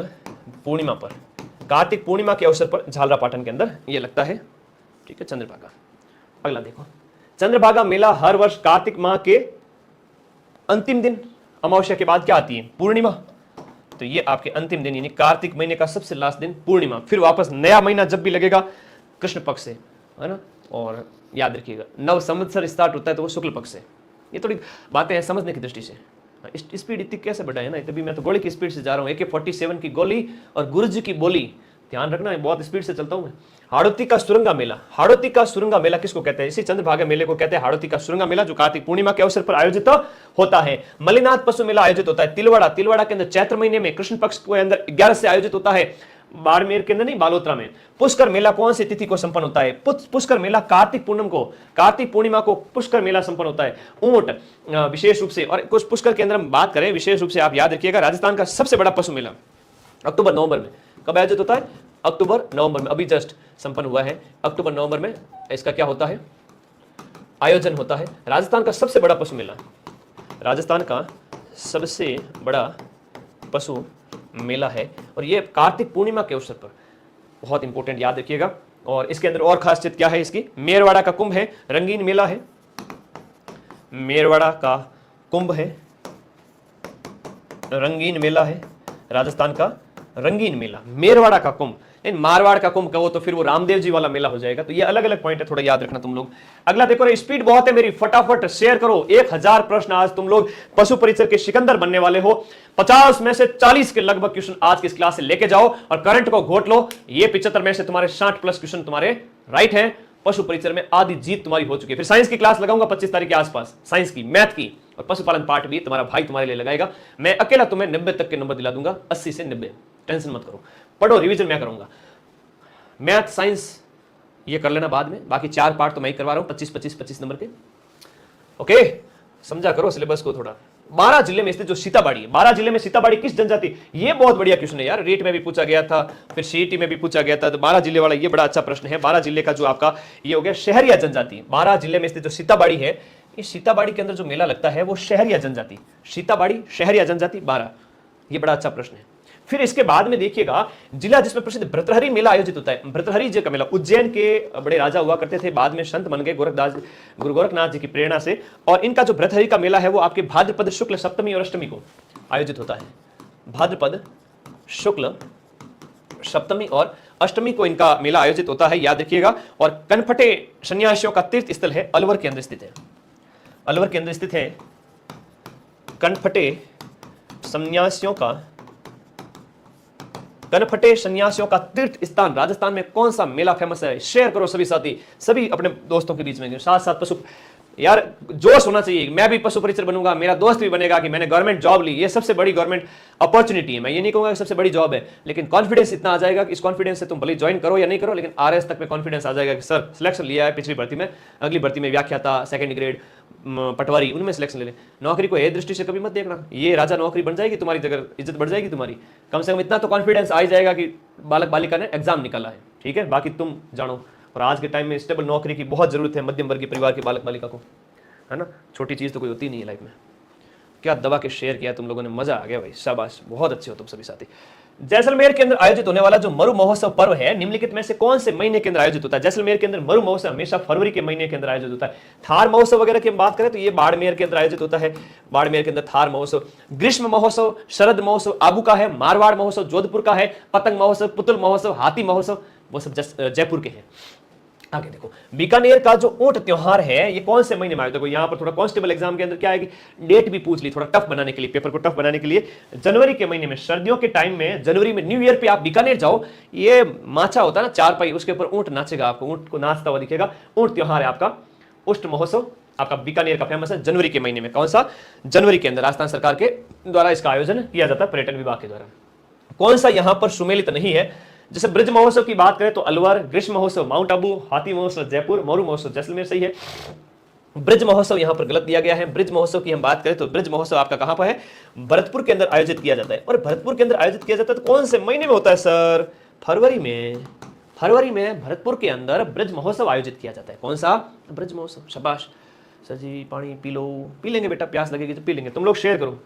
पूर्णिमा के अवसर पर झालरापाटन के अंदर यह लगता है। ठीक है, चंद्रभागा। अगला देखो, चंद्रभागा मेला हर वर्ष कार्तिक माह के अंतिम दिन, अमावस्या के बाद क्या आती है? पूर्णिमा। तो ये आपके अंतिम दिन, यानी कार्तिक महीने का सबसे लास्ट दिन पूर्णिमा। फिर वापस नया महीना जब भी लगेगा कृष्ण पक्ष से, है ना। और याद रखिएगा, नव संवत्सर स्टार्ट होता है तो वो शुक्ल पक्ष से। ये थोड़ी बातें हैं समझने की दृष्टि से। स्पीड इतनी कैसे बढ़ाए ना, तभी मैं तो गोली की स्पीड से जा रहा हूँ। AK-47 की गोली और गुरुजी की बोली, ध्यान रखना है, बहुत स्पीड से चलता हूं मैं। हाड़ौती का सुरंगा मेला किसको कहते हैं? इसी चंद्रभागा मेले को कहते हैं हाड़ौती का सुरंगा मेला, जो कार्तिक पूर्णिमा के अवसर पर आयोजित होता है। मल्लिनाथ पशु मेला आयोजित होता है तिलवाड़ा के अंदर चैत्र महीने में कृष्ण पक्ष के अंदर 11 से आयोजित होता है। बाड़मेर के अंदर नहीं, बालोतरा में। पुष्कर मेला कौन सी तिथि को संपन्न होता है? पुष्कर मेला कार्तिक पूर्णिमा को पुष्कर मेला संपन्न होता है। ऊंट विशेष रूप से, और कुछ पुष्कर के अंदर हम बात करें विशेष रूप से, आप याद रखिएगा, राजस्थान का सबसे बड़ा पशु मेला अक्टूबर नवंबर में कब आयोजित होता है? अक्टूबर नवंबर में, अभी जस्ट संपन्न हुआ है। अक्टूबर नवंबर में इसका क्या होता है? आयोजन होता है। राजस्थान का सबसे बड़ा पशु मेला, राजस्थान का सबसे बड़ा पशु मेला है, और ये कार्तिक पूर्णिमा के अवसर पर, बहुत इंपॉर्टेंट, याद रखिएगा। और इसके अंदर और खासियत क्या है इसकी? मेरवाड़ा का कुंभ है, रंगीन मेला है। मेरवाड़ा का कुंभ है, रंगीन मेला है, राजस्थान का रंगीन मेला, मेरवाड़ा का कुंभ। इन मारवाड़ का कुंभ कहो तो फिर वो रामदेव जी वाला मेला हो जाएगा। तो ये अलग अलग पॉइंट है, थोड़ा याद रखना तुम लोग। अगला देखो, स्पीड बहुत है मेरी, फटाफट शेयर करो। 1000 प्रश्न आज तुम लोग पशु परिचर के सिकंदर बनने वाले हो। 50 में से 40 के लगभग क्वेश्चन आज की इस क्लास से लेके जाओ और करंट को घोट लो। ये 75 में से तुम्हारे 60+ क्वेश्चन तुम्हारे राइट हैं। पशु परिचर में आधी जीत तुम्हारी हो चुकी है। फिर साइंस की क्लास लगाऊंगा 25 तारीख के आसपास, साइंस की, मैथ की, और पशुपालन पार्ट भी तुम्हारा भाई तुम्हारे लिए लगाएगा। मैं अकेला तुम्हें 90 तक के नंबर दिला दूंगा, 80 से 90, टेंशन मत करो। पढ़ो, रिवीजन मैं करूंगा। मैथ साइंस ये कर लेना बाद में, बाकी 4 पार्ट तो मैं ही करवा रहा हूं, 25 नंबर के। ओके, समझा करो सिलेबस को थोड़ा। 12 जिले में स्थित जो सीताबाड़ी, 12 जिले में सीताबाड़ी किस जनजाति? ये बहुत बढ़िया क्वेश्चन है यार, रेट में भी पूछा गया था, फिर सीईटी में भी पूछा गया था। तो 12 जिले वाला ये बड़ा अच्छा प्रश्न है। 12 जिले का जो आपका ये हो गया शहरिया जनजाति। 12 जिले में स्थित जो सीताबाड़ी है, इस सीताबाड़ी के अंदर जो मेला लगता है वो शहरिया जनजाति, सीताबाड़ी शहरिया जनजाति 12। ये बड़ा अच्छा प्रश्न है। फिर इसके बाद में देखिएगा, जिला जिसमें प्रसिद्ध भर्तृहरि मेला आयोजित होता है। भर्तृहरि जी का मेला, उज्जैन के बड़े राजा हुआ करते थे, बाद में संत बन गए गुरु गोरखनाथ जी की प्रेरणा से। और इनका जो भर्तृहरि का मेला है वो आपके भाद्रपद शुक्ल सप्तमी और अष्टमी को आयोजित होता है। भाद्रपद शुक्ल सप्तमी और अष्टमी को इनका मेला आयोजित होता है, याद रखिएगा। और कनफटे सन्यासियों का तीर्थ स्थल है, अलवर के अंदर स्थित है। अलवर के अंदर स्थित है कनफटे सन्यासियों का तीर्थ स्थान। राजस्थान में कौन सा मेला फेमस है? शेयर करो सभी साथी, सभी अपने दोस्तों के बीच में। साथ साथ पशु, यार जोश होना चाहिए। मैं भी पशु परिचर बनूंगा, मेरा दोस्त भी बनेगा कि मैंने गवर्नमेंट जॉब ली। ये सबसे बड़ी गवर्नमेंट अपॉर्चुनिटी है। मैं ये नहीं कहूंगा कि सबसे बड़ी जॉब है, लेकिन कॉन्फिडेंस इतना आ जाएगा कि इस कॉन्फिडेंस से तुम भले ज्वाइन करो या नहीं करो, लेकिन RS तक में कॉन्फिडेंस आ जाएगा कि सर सिलेक्शन लिया है पिछली भर्ती में, अगली भर्ती में व्याख्याता, सेकंड ग्रेड, पटवारी, उनमें सिलेक्शन ले ले। नौकरी को ये दृष्टि से कभी मत देखना, ये राजा नौकरी बन जाएगी तुम्हारी, जगह इज्जत बढ़ जाएगी तुम्हारी। कम से कम इतना तो कॉन्फिडेंस आ जाएगा कि बालक बालिका ने एग्जाम निकाला है, ठीक है। बाकी तुम जानो। और आज के टाइम में स्टेबल नौकरी की बहुत जरूरत है मध्यम वर्गीय परिवार के बालक बालिका को, है ना। छोटी चीज तो कोई होती नहीं है लाइफ में। क्या दबा के शेयर किया तुम लोगों ने, मजा आ गया भाई, शाबाश, बहुत अच्छे हो तुम सभी साथी। जैसलमेर के अंदर आयोजित होने वाला जो मरु महोत्सव पर्व है, निम्नलिखित में से कौन से महीने के अंदर आयोजित होता है? जैसलमेर के अंदर मरु महोत्सव हमेशा फरवरी के महीने के अंदर आयोजित होता है। थार महोत्सव वगैरह की हम बात करें तो ये बाड़मेर के अंदर आयोजित होता है। बाड़मेर के अंदर थार महोत्सव। ग्रीष्म महोत्सव, शरद महोत्सव आबू का है। मारवाड़ महोत्सव जोधपुर का है। पतंग महोत्सव, पुतुल महोत्सव, हाथी महोत्सव वो सब जयपुर के हैं। आगे देखो, बीकानेर का जो ऊंट त्योहार है ये कौन से महीने में आयोजित? देखो यहाँ पर थोड़ा कांस्टेबल एग्जाम के अंदर क्या है कि डेट भी पूछ ली, थोड़ा टफ बनाने के लिए, पेपर को टफ बनाने के लिए। जनवरी के महीने में, सर्दियों के टाइम में, जनवरी में, न्यू ईयर पे आप बीकानेर जाओ, ये माचा होता है ना चारपाई, उसके ऊपर ऊंट नाचेगा, आपको ऊंट को नाचता हुआ दिखेगा। ऊंट त्योहार है आपका, उष्ट महोत्सव आपका बीकानेर का फेमस है। जनवरी के महीने में, कौन सा? जनवरी के अंदर राजस्थान सरकार के द्वारा इसका आयोजन किया जाता है, पर्यटन विभाग के द्वारा। कौन सा यहां पर सुमेलित नहीं है? जैसे ब्रज महोत्सव की बात करें तो अलवर, ग्रीष्म महोत्सव माउंट आबू, हाथी महोत्सव जयपुर, मरु महोत्सव जैसलमेर सही है। ब्रज महोत्सव यहां पर गलत दिया गया है। ब्रज महोत्सव की हम बात करें तो ब्रज महोत्सव आपका कहां पर है? भरतपुर के अंदर आयोजित किया जाता है। और भरतपुर के अंदर आयोजित किया जाता है तो कौन से महीने में होता है सर? फरवरी में। फरवरी में भरतपुर के अंदर ब्रज महोत्सव आयोजित किया जाता है। कौन सा? ब्रज महोत्सव। शाबाश सर जी, पानी पी लो। पी लेंगे बेटा, प्यास लगेगी तो पी लेंगे। तुम लोग शेयर करो।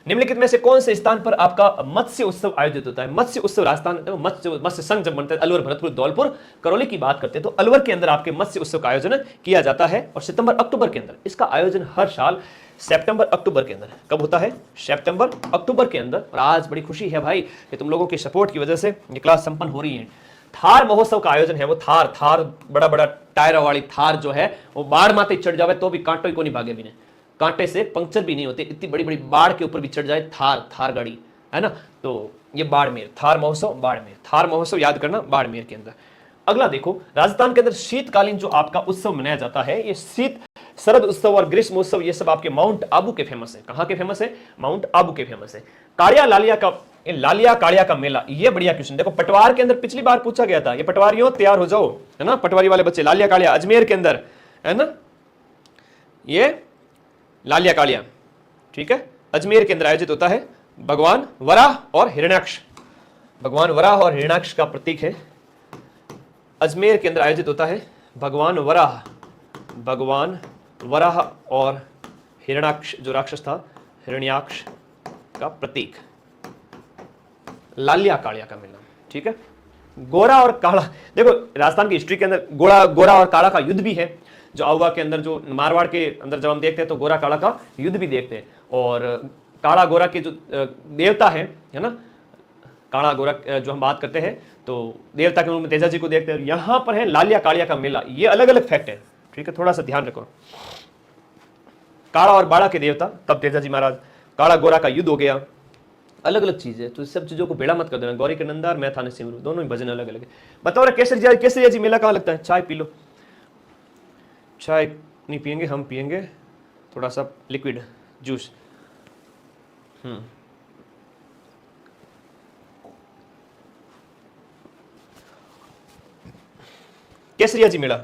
निम्नलिखित में से कौन से स्थान पर आपका मत्स्य उत्सव आयोजित होता है? मत्स्य उत्सव राजस्थान, मत्स्य संघ जब बनते हैं, अलवर, भरतपुर, धौलपुर, करौली की बात करते हैं तो अलवर के अंदर आपके मत्स्य उत्सव का आयोजन किया जाता है और सितंबर अक्टूबर के अंदर। इसका आयोजन हर साल सितंबर अक्टूबर के अंदर। कब होता है? सितंबर अक्टूबर के अंदर। और आज बड़ी खुशी है भाई कि तुम लोगों के सपोर्ट की वजह से ये क्लास संपन्न हो रही है। थार महोत्सव का आयोजन है, वो थार बड़ा बड़ा टायर वाली थार जो है वो बाढ़ माते चढ़ जावे तो भी कांटो को नहीं भागे, भी नहीं, कांटे से पंक्चर भी नहीं होते, इतनी बड़ी बड़ी बाढ़ के ऊपर भी चढ़ जाए थार गाड़ी, है ना। तो ये बाड़मेर, थार महोत्सव बाड़मेर, थार महोत्सव याद करना बाड़मेर के अंदर। अगला देखो, राजस्थान के अंदर शीतकालीन जो आपका उत्सव मनाया जाता है, ये शीत शरद उत्सव और ग्रीष्म उत्सव, ये सब आपके माउंट आबू के फेमस है। कहां के फेमस है? माउंट आबू के फेमस है। लालिया कालिया का मेला, ये बढ़िया क्वेश्चन। देखो पटवार के अंदर पिछली बार पूछा गया था, ये पटवारियों तैयार हो जाओ, है ना, पटवारी वाले बच्चे। लालिया कालिया अजमेर के अंदर, है ना, ये लालिया कालिया, ठीक है, अजमेर के अंदर आयोजित होता है। भगवान वराह और हिरण्याक्ष, भगवान वराह और हिरण्याक्ष का प्रतीक है। अजमेर के अंदर आयोजित होता है भगवान वराह और हिरण्याक्ष, जो राक्षस था हिरण्याक्ष का प्रतीक। लालिया कालिया का मेला, ठीक है। गोरा और काला, देखो राजस्थान की हिस्ट्री के अंदर गोरा और काला का युद्ध भी है। जो आउवा के अंदर, जो मारवाड़ के अंदर जब हम देखते हैं तो गोरा काला का युद्ध भी देखते हैं। और काला गोरा के जो देवता है ना, काला गोरा जो हम बात करते हैं तो देवता के रूप में तेजा जी को देखते हैं। यहां पर है लालिया कालिया का मेला, ये अलग अलग फैक्ट है, ठीक है, थोड़ा सा ध्यान रखो। काला और बाड़ा के देवता, तब तेजा जी महाराज, काला गोरा का युद्ध हो गया, अलग अलग चीज है। तो इस सब चीजों को बेड़ा मत कर देना। गौरी के नंदार, मैं थाने सिमरू, दोनों ही भजन अलग अलग है। बताओ रे केसरिया जी मेला कहाँ लगता है? चाय पी लो। चाय नहीं पियेंगे, हम पियेंगे थोड़ा सा लिक्विड जूस। केसरिया जी मेला,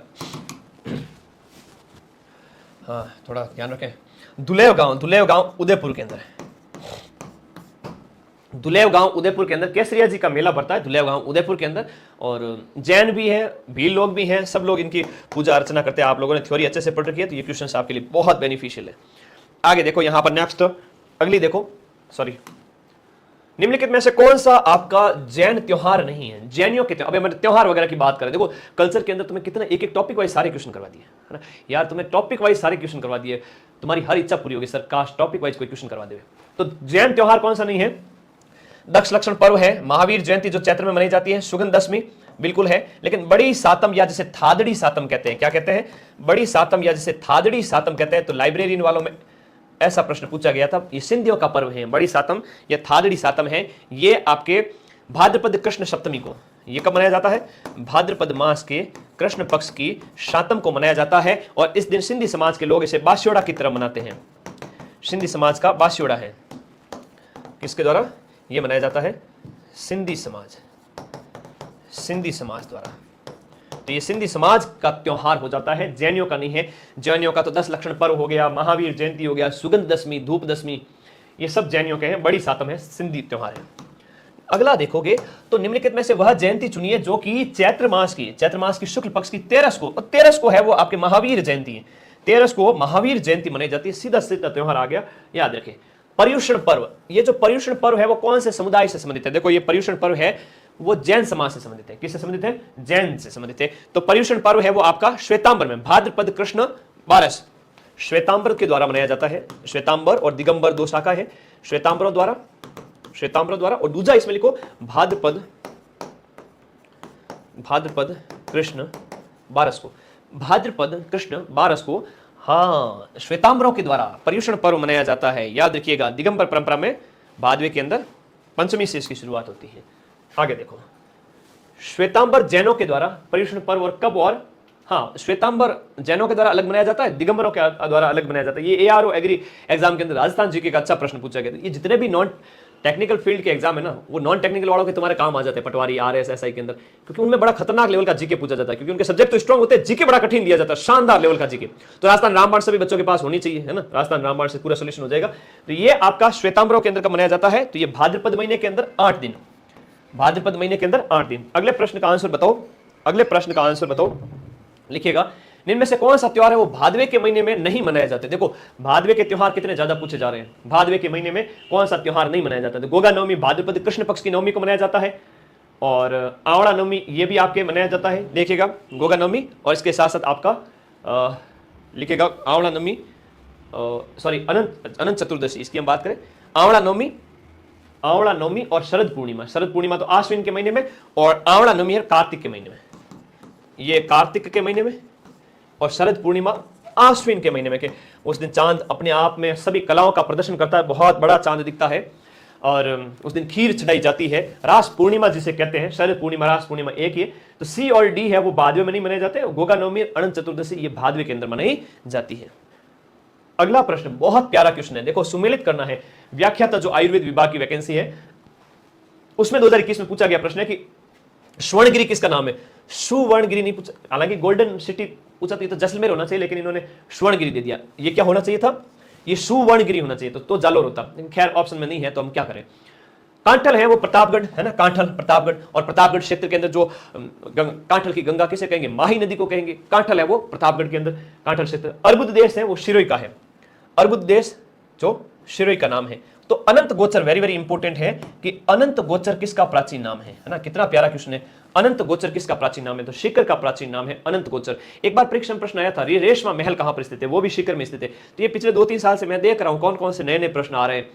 हाँ थोड़ा ध्यान रखें। दुलेव गांव उदयपुर के अंदर है। दुलेव गांव उदयपुर के अंदर केसरिया जी का मेला बढ़ता है, दुलेव गांव उदयपुर के अंदर। और जैन भी है, भील लोग भी हैं, सब लोग इनकी पूजा अर्चना करते हैं। आप लोगों ने थ्योरी अच्छे से पढ़ रखी है तो ये क्वेश्चन आपके लिए बहुत बेनिफिशियल है। आगे देखो यहां पर नेक्स्ट, अगली देखो, सॉरी, निम्नलिखित में से कौन सा आपका जैन त्योहार नहीं है? जैनियों के त्योहार, अभी त्योहार वगैरह की बात करें, देखो कल्चर के अंदर तुम्हें कितना एक एक टॉपिक वाइज सारे क्वेश्चन करवा दिए, है ना यार, तुम्हें टॉपिक वाइज सारे क्वेश्चन करवा दिए। तुम्हारी हर इच्छा पूरी होगी सर, काश टॉपिक वाइज कोई क्वेश्चन करवा दे। तो जैन त्योहार कौन सा नहीं है? दक्ष लक्षण पर्व है, महावीर जयंती जो चैत्र में मनाई जाती है, सुगंध दशमी बिल्कुल है, लेकिन बड़ी सातम या जिसे थादड़ी सातम कहते हैं, क्या कहते हैं? बड़ी सातम या जिसे थादड़ी सातम कहते हैं। तो लाइब्रेरियन वालों में ऐसा प्रश्न पूछा गया था, ये सिंधियों का पर्व है, बड़ी सातम या थादड़ी सातम है। ये आपके भाद्रपद कृष्ण सप्तमी को, ये कब मनाया जाता है? भाद्रपद मास के कृष्ण पक्ष की सातम को मनाया जाता है। और इस दिन सिंधी समाज के लोग इसे बास्योड़ा की तरह मनाते हैं। सिंधी समाज का बास्योड़ा है, किसके द्वारा ये मनाया जाता है? सिंधी समाज द्वारा। तो ये सिंधी समाज का त्योहार हो जाता है, जैनियों का नहीं है। जैनियों का तो 10 लक्षण पर्व हो गया, महावीर जयंती हो गया, सुगंध दशमी, धूप दशमी, ये सब जैनियों के हैं। बड़ी सातम है, सिंधी त्योहार है। अगला देखोगे तो निम्नलिखित में से वह जयंती चुनिए जो कि चैत्र मास की शुक्ल पक्ष की 13 को, और 13 को है वो आपके महावीर जयंती है। 13 को महावीर जयंती मनाई जाती है। सीधा सीधा त्योहार आ गया, याद रखें। पर्युषण पर्व, ये जो पर्युषण पर्व है वो कौन से समुदाय से संबंधित है? देखो ये पर्युषण पर्व है वो जैन समाज से संबंधित है। किससे संबंधित है? जैन से संबंधित है। तो पर्युषण पर्व है वो आपका श्वेतांबर में, भाद्रपद कृष्ण 12 श्वेतांबर के द्वारा मनाया जाता है। श्वेतांबर और दिगंबर दो शाखा है, श्वेतांबरों द्वारा। और दूसरा इसमें लिखो भाद्रपद कृष्ण 12 को, भाद्रपद कृष्ण 12 को, हाँ, श्वेतांबरों के द्वारा पर्युषण पर्व मनाया जाता है। याद रखिएगा, दिगंबर परंपरा में भादवे के अंदर पंचमी से इसकी शुरुआत होती है। आगे देखो, श्वेतांबर जैनों के द्वारा पर्युषण पर्व और कब? और हाँ, श्वेतांबर जैनों के द्वारा अलग मनाया जाता है, दिगंबरों के द्वारा अलग मनाया जाता है। ये ARO एग्री एग्जाम के अंदर राजस्थान जीके का अच्छा प्रश्न पूछा गया था। ये जितने भी नॉन टेक्निकल फील्ड के एग्जाम है ना, वो नॉन टेक्निकल वालों के तुम्हारे काम आ जाते हैं, पटवारी, RS SI के अंदर, क्योंकि उनमें बड़ा खतरनाक लेवल का जीके पूछा जाता है, क्योंकि उनके सब्जेक्ट तो स्ट्रॉन्ग होते हैं, जीके बड़ा कठिन दिया जाता है, शानदार लेवल का जीके। तो राजस्थान रामबाण सभी बच्चों के पास होनी चाहिए, है ना, राजस्थान रामबाण से पूरा सोल्यूशन हो जाएगा। तो ये आपका श्वेतांबरों के अंदर कब मनाया जाता है? तो ये भाद्रपद महीने के अंदर 8 दिन, भाद्रपद महीने के अंदर 8 दिन। अगले प्रश्न का आंसर बताओ, अगले प्रश्न का आंसर बताओ, लिखिएगा निम्न में से कौन सा त्योहार है वो भादवे के महीने में नहीं मनाया जाता। देखो भादवे के त्योहार कितने ज्यादा पूछे जा रहे हैं। भादवे के महीने में कौन सा त्योहार नहीं मनाया जाता। तो गोगा नवमी भाद्रपद कृष्ण पक्ष की नवमी को मनाया जाता है, और आवड़ा नवमी ये भी आपके मनाया जाता है। देखिएगा गोगा नवमी, और इसके साथ साथ आपका लिखिएगा आवड़ा नवमी, सॉरी अनंत चतुर्दशी, इसकी हम बात करें। आवड़ा नवमी और शरद पूर्णिमा। शरद पूर्णिमा तो आश्विन के महीने में, और आवड़ा नवमी है कार्तिक के महीने में। ये कार्तिक के महीने में और शरद पूर्णिमा आश्विन के महीने में के उस दिन चांद अपने आप में सभी कलाओं का प्रदर्शन करता है, बहुत बड़ा चांद दिखता है, और उस दिन खीर चढ़ाई जाती है। रास पूर्णिमा जिसे कहते हैं, शरद पूर्णिमा रास पूर्णिमा एक ही है। तो सी और डी है वो भादवे में नहीं मनाए जाते। गोगा नवमी अनंत चतुर्दशी ये भादवे के अंदर मनाई जाती है। अगला प्रश्न बहुत प्यारा क्वेश्चन है, देखो सुमेलित करना है। व्याख्याता जो आयुर्वेद विभाग की वैकेंसी है उसमें 2021 में पूछा गया प्रश्न है कि स्वर्णगिरी किसका नाम है। सुवर्णगिरी नहीं पूछा, हालांकि गोल्डन सिटी पूछा तो जैसलमेर होना चाहिए, लेकिन इन्होंने स्वर्णगिरी दे दिया। ये क्या होना चाहिए था, ये सुवर्णगिरी होना चाहिए, तो जालोर होता। खैर ऑप्शन में नहीं है तो हम क्या करें। कांठल है वो प्रतापगढ़ है ना, कांठल प्रतापगढ़, और प्रतापगढ़ क्षेत्र के अंदर जो कांठल की गंगा किसे कहेंगे, माही नदी को कहेंगे। कांठल है वो प्रतापगढ़ के अंदर कांठल क्षेत्र। अर्बुद देश है वो शिरोई का है, अर्बुद देश जो शिरोई का नाम है। तो अनंत गोचर वेरी वेरी इंपॉर्टेंट है कि अनंत गोचर किसका प्राचीन नाम है ना, कितना प्यारा क्वेश्चन है। अनंत गोचर किसका प्राचीन नाम है, तो शिखर का प्राचीन नाम है अनंत गोचर। एक बार परीक्षा में प्रश्न आया था रेशमा महल कहां पर स्थित है, वो भी शिखर में स्थित है। तो ये पिछले 2-3 साल से मैं देख रहा हूं कौन कौन से नए नए प्रश्न आ रहे हैं।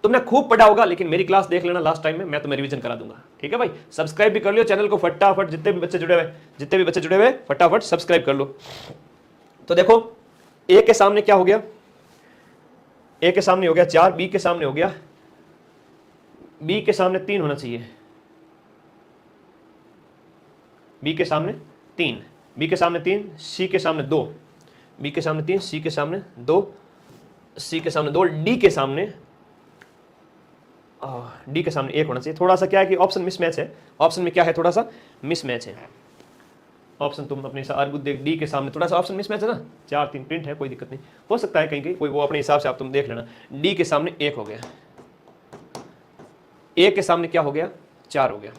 तुमने खूब पढ़ा होगा, लेकिन मेरी क्लास देख लेना लास्ट टाइम में, मैं तुम्हें रिवीजन करा दूंगा। ठीक है भाई, सब्सक्राइब भी कर लियो चैनल को फटाफट, जितने भी बच्चे जुड़े हुए फटाफट सब्सक्राइब कर लो। तो देखो ए के सामने क्या हो गया, ए के सामने हो गया 4, बी के सामने हो गया, बी के सामने 3 होना चाहिए, बी के सामने 3, बी के सामने 3, सी के सामने 2, बी के सामने 3, सी के सामने 2, सी के सामने 2, डी के सामने 1 होना चाहिए। थोड़ा सा क्या है कि ऑप्शन मिसमैच है, ऑप्शन में क्या है थोड़ा सा मिसमैच है। ऑप्शन तुम अपने अर्बुद देख, डी के सामने थोड़ा सा ऑप्शन मिसमैच है ना, 4-3 प्रिंट है, कोई दिक्कत नहीं, हो सकता है कहीं कहीं कोई वो अपने हिसाब से आप तुम देख लेना। डी के सामने 1 हो गया, ए के सामने क्या हो गया 4 हो गया,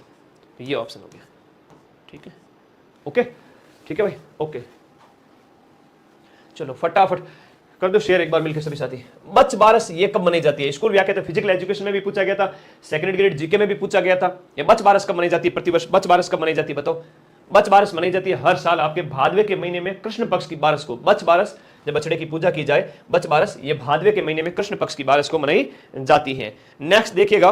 तो ये ऑप्शन हो गया। ठीक है, ओके, ठीक है भाई, ओके। चलो फटाफट कर दो शेयर एक बार मिलकर सभी साथी। बच बारस ये कब मनाई जाती है, स्कूल व्याख्या फिजिकल एजुकेशन में भी पूछा गया था, सेकंड ग्रेड जीके में भी पूछा गया था। ये बच बारस कब मनाई जाती है, प्रतिवर्ष बच बारस कब मनाई जाती है बताओ। बच बारस मनाई जाती है हर साल आपके भादवे के महीने में कृष्ण पक्ष की बारस को। बच बारस जब बछड़े की पूजा की जाए, बच बारस ये भादवे के महीने में कृष्ण पक्ष की बारस को मनाई जाती है। नेक्स्ट देखिएगा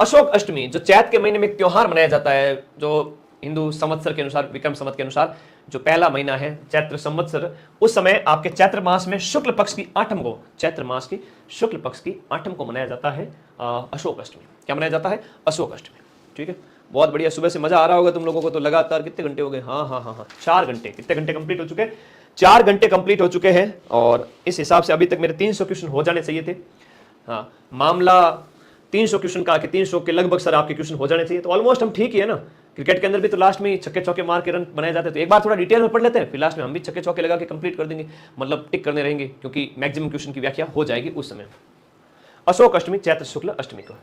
अशोक अष्टमी, जो चैत के महीने में एक त्योहार मनाया जाता है, जो हिंदू संवत्सर के अनुसार, विक्रम संवत के अनुसार जो पहला महीना है चैत्र संवत्सर, उस समय आपके चैत्र मास में शुक्ल पक्ष की 8वीं को, चैत्र मास की शुक्ल पक्ष की 8वीं को मनाया जाता है अशोक अष्टमी। क्या मनाया जाता है, अशोक अष्टमी। ठीक है, बहुत बढ़िया, सुबह से मजा आ रहा होगा तुम लोगों को। तो लगातार कितने घंटे हो गए, हाँ 4 घंटे, कितने घंटे कंप्लीट हो चुके हैं, 4 घंटे कंप्लीट हो चुके हैं। और इस हिसाब से अभी तक मेरे 300 क्वेश्चन हो जाने चाहिए थे। हाँ, मामला 300 क्वेश्चन का, 300 के लगभग सर आपके क्वेश्चन हो जाने चाहिए, तो ऑलमोस्ट हम ठीक ही है ना। क्रिकेट के अंदर भी तो लास्ट में छक्के चौके मार के रन बनाए जाते हैं, तो एक बार थोड़ा डिटेल में पढ़ लेते हैं, फिर लास्ट में हम भी छक्के चौके लगा के कंप्लीट कर देंगे, मतलब टिक करने रहेंगे, क्योंकि मैक्सिमम क्वेश्चन की व्याख्या हो जाएगी उस समय। अशोक अष्टमी चैत्र शुक्ल अष्टमी को।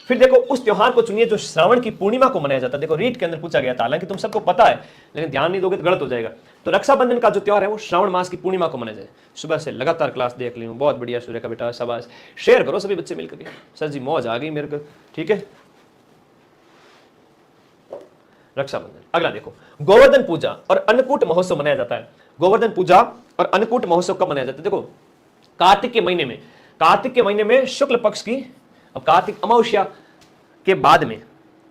फिर देखो उस त्योहार को चुनिए जो श्रावण की पूर्णिमा को मनाया जाता है। देखो रीट के अंदर पूछा गया था, हालांकि तुम सबको पता है, लेकिन ध्यान नहीं दोगे तो गलत हो जाएगा। तो रक्षाबंधन का जो त्योहार है वो श्रावण मास की पूर्णिमा को मनाया जाए। सुबह से लगातार क्लास देख ली हूँ, बहुत बढ़िया सूर्य का बेटा, शाबाश। शेयर करो सभी बच्चे मिलकर के, सर जी मौज आ गई मेरे को। ठीक है, रक्षाबंधन। अगला देखो गोवर्धन पूजा और अन्नकूट महोत्सव मनाया जाता है। गोवर्धन पूजा और अन्नकूट महोत्सव कब मनाया जाता है, देखो कार्तिक के महीने में, कार्तिक के महीने में शुक्ल पक्ष की, अब कार्तिक अमावस्या के बाद में,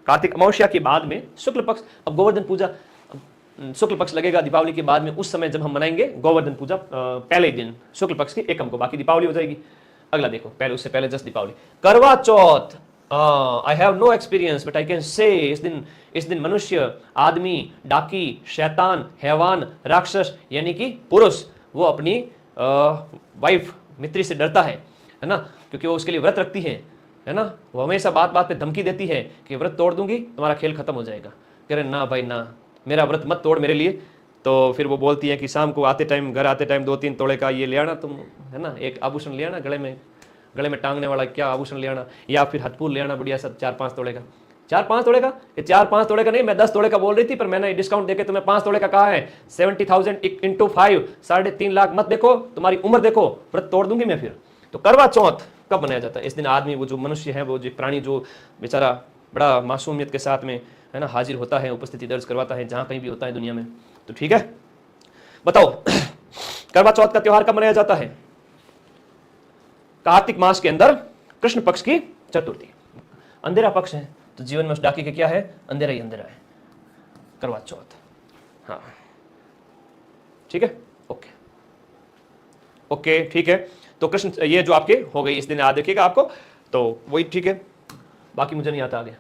कार्तिक अमावस्या के बाद में शुक्ल पक्ष, अब गोवर्धन पूजा शुक्ल पक्ष लगेगा दीपावली के बाद में, उस समय जब हम मनाएंगे गोवर्धन पूजा पहले दिन शुक्ल पक्ष की 1 को, बाकी दीपावली हो जाएगी। अगला देखो, पहले उससे पहले just Deepavali. Karva Chauth, I have no experience but I can say, इस दिन मनुष्य, आदमी, डाकी, शैतान, हैवान, राक्षस यानी कि पुरुष, वो अपनी वाइफ मित्री से डरता है ना, क्योंकि वो उसके लिए व्रत रखती है ना। वो हमेशा बात बात पे धमकी देती है कि व्रत तोड़ दूंगी तुम्हारा खेल खत्म हो जाएगा। कह रहे ना भाई ना, मेरा व्रत मत तोड़ मेरे लिए। तो फिर वो बोलती है कि शाम को आते टाइम, घर आते टाइम 2-3 तोड़े का ये ले आना तुम, है ना, एक आभूषण ले आना, गले में टांगने वाला क्या आभूषण ले आना, या फिर हथपुर ले आना बढ़िया सा 4-5 तोड़े का। 4-5 तोड़े का, ये 4-5 तोड़े का नहीं, मैं 10 तोड़े का बोल रही थी, पर मैंने डिस्काउंट देके तुम्हें 5 तोड़े का कहा है। 70,000 इंटू 5, 3.5 लाख। मत देखो, तुम्हारी उम्र देखो, व्रत तोड़ दूंगी मैं फिर। तो करवा चौथ कब मनाया जाता है? इस दिन आदमी, वो जो मनुष्य है, वो जो प्राणी, जो बेचारा बड़ा मासूमियत के साथ में है ना हाजिर होता है, उपस्थिति दर्ज करवाता है जहां कहीं भी होता है दुनिया में। तो ठीक है, बताओ करवा चौथ का त्योहार कब मनाया जाता है? कार्तिक मास के अंदर कृष्ण पक्ष की चतुर्थी। अंधेरा पक्ष है तो जीवन में उस डाकी के क्या है? अंधेरा ही अंधेरा है, करवा चौथ। हाँ ठीक है, ओके ओके ठीक है। तो कृष्ण, ये जो आपके हो गई, इस दिन याद रखिएगा आपको, तो वही ठीक है, बाकी मुझे नहीं आता आगे।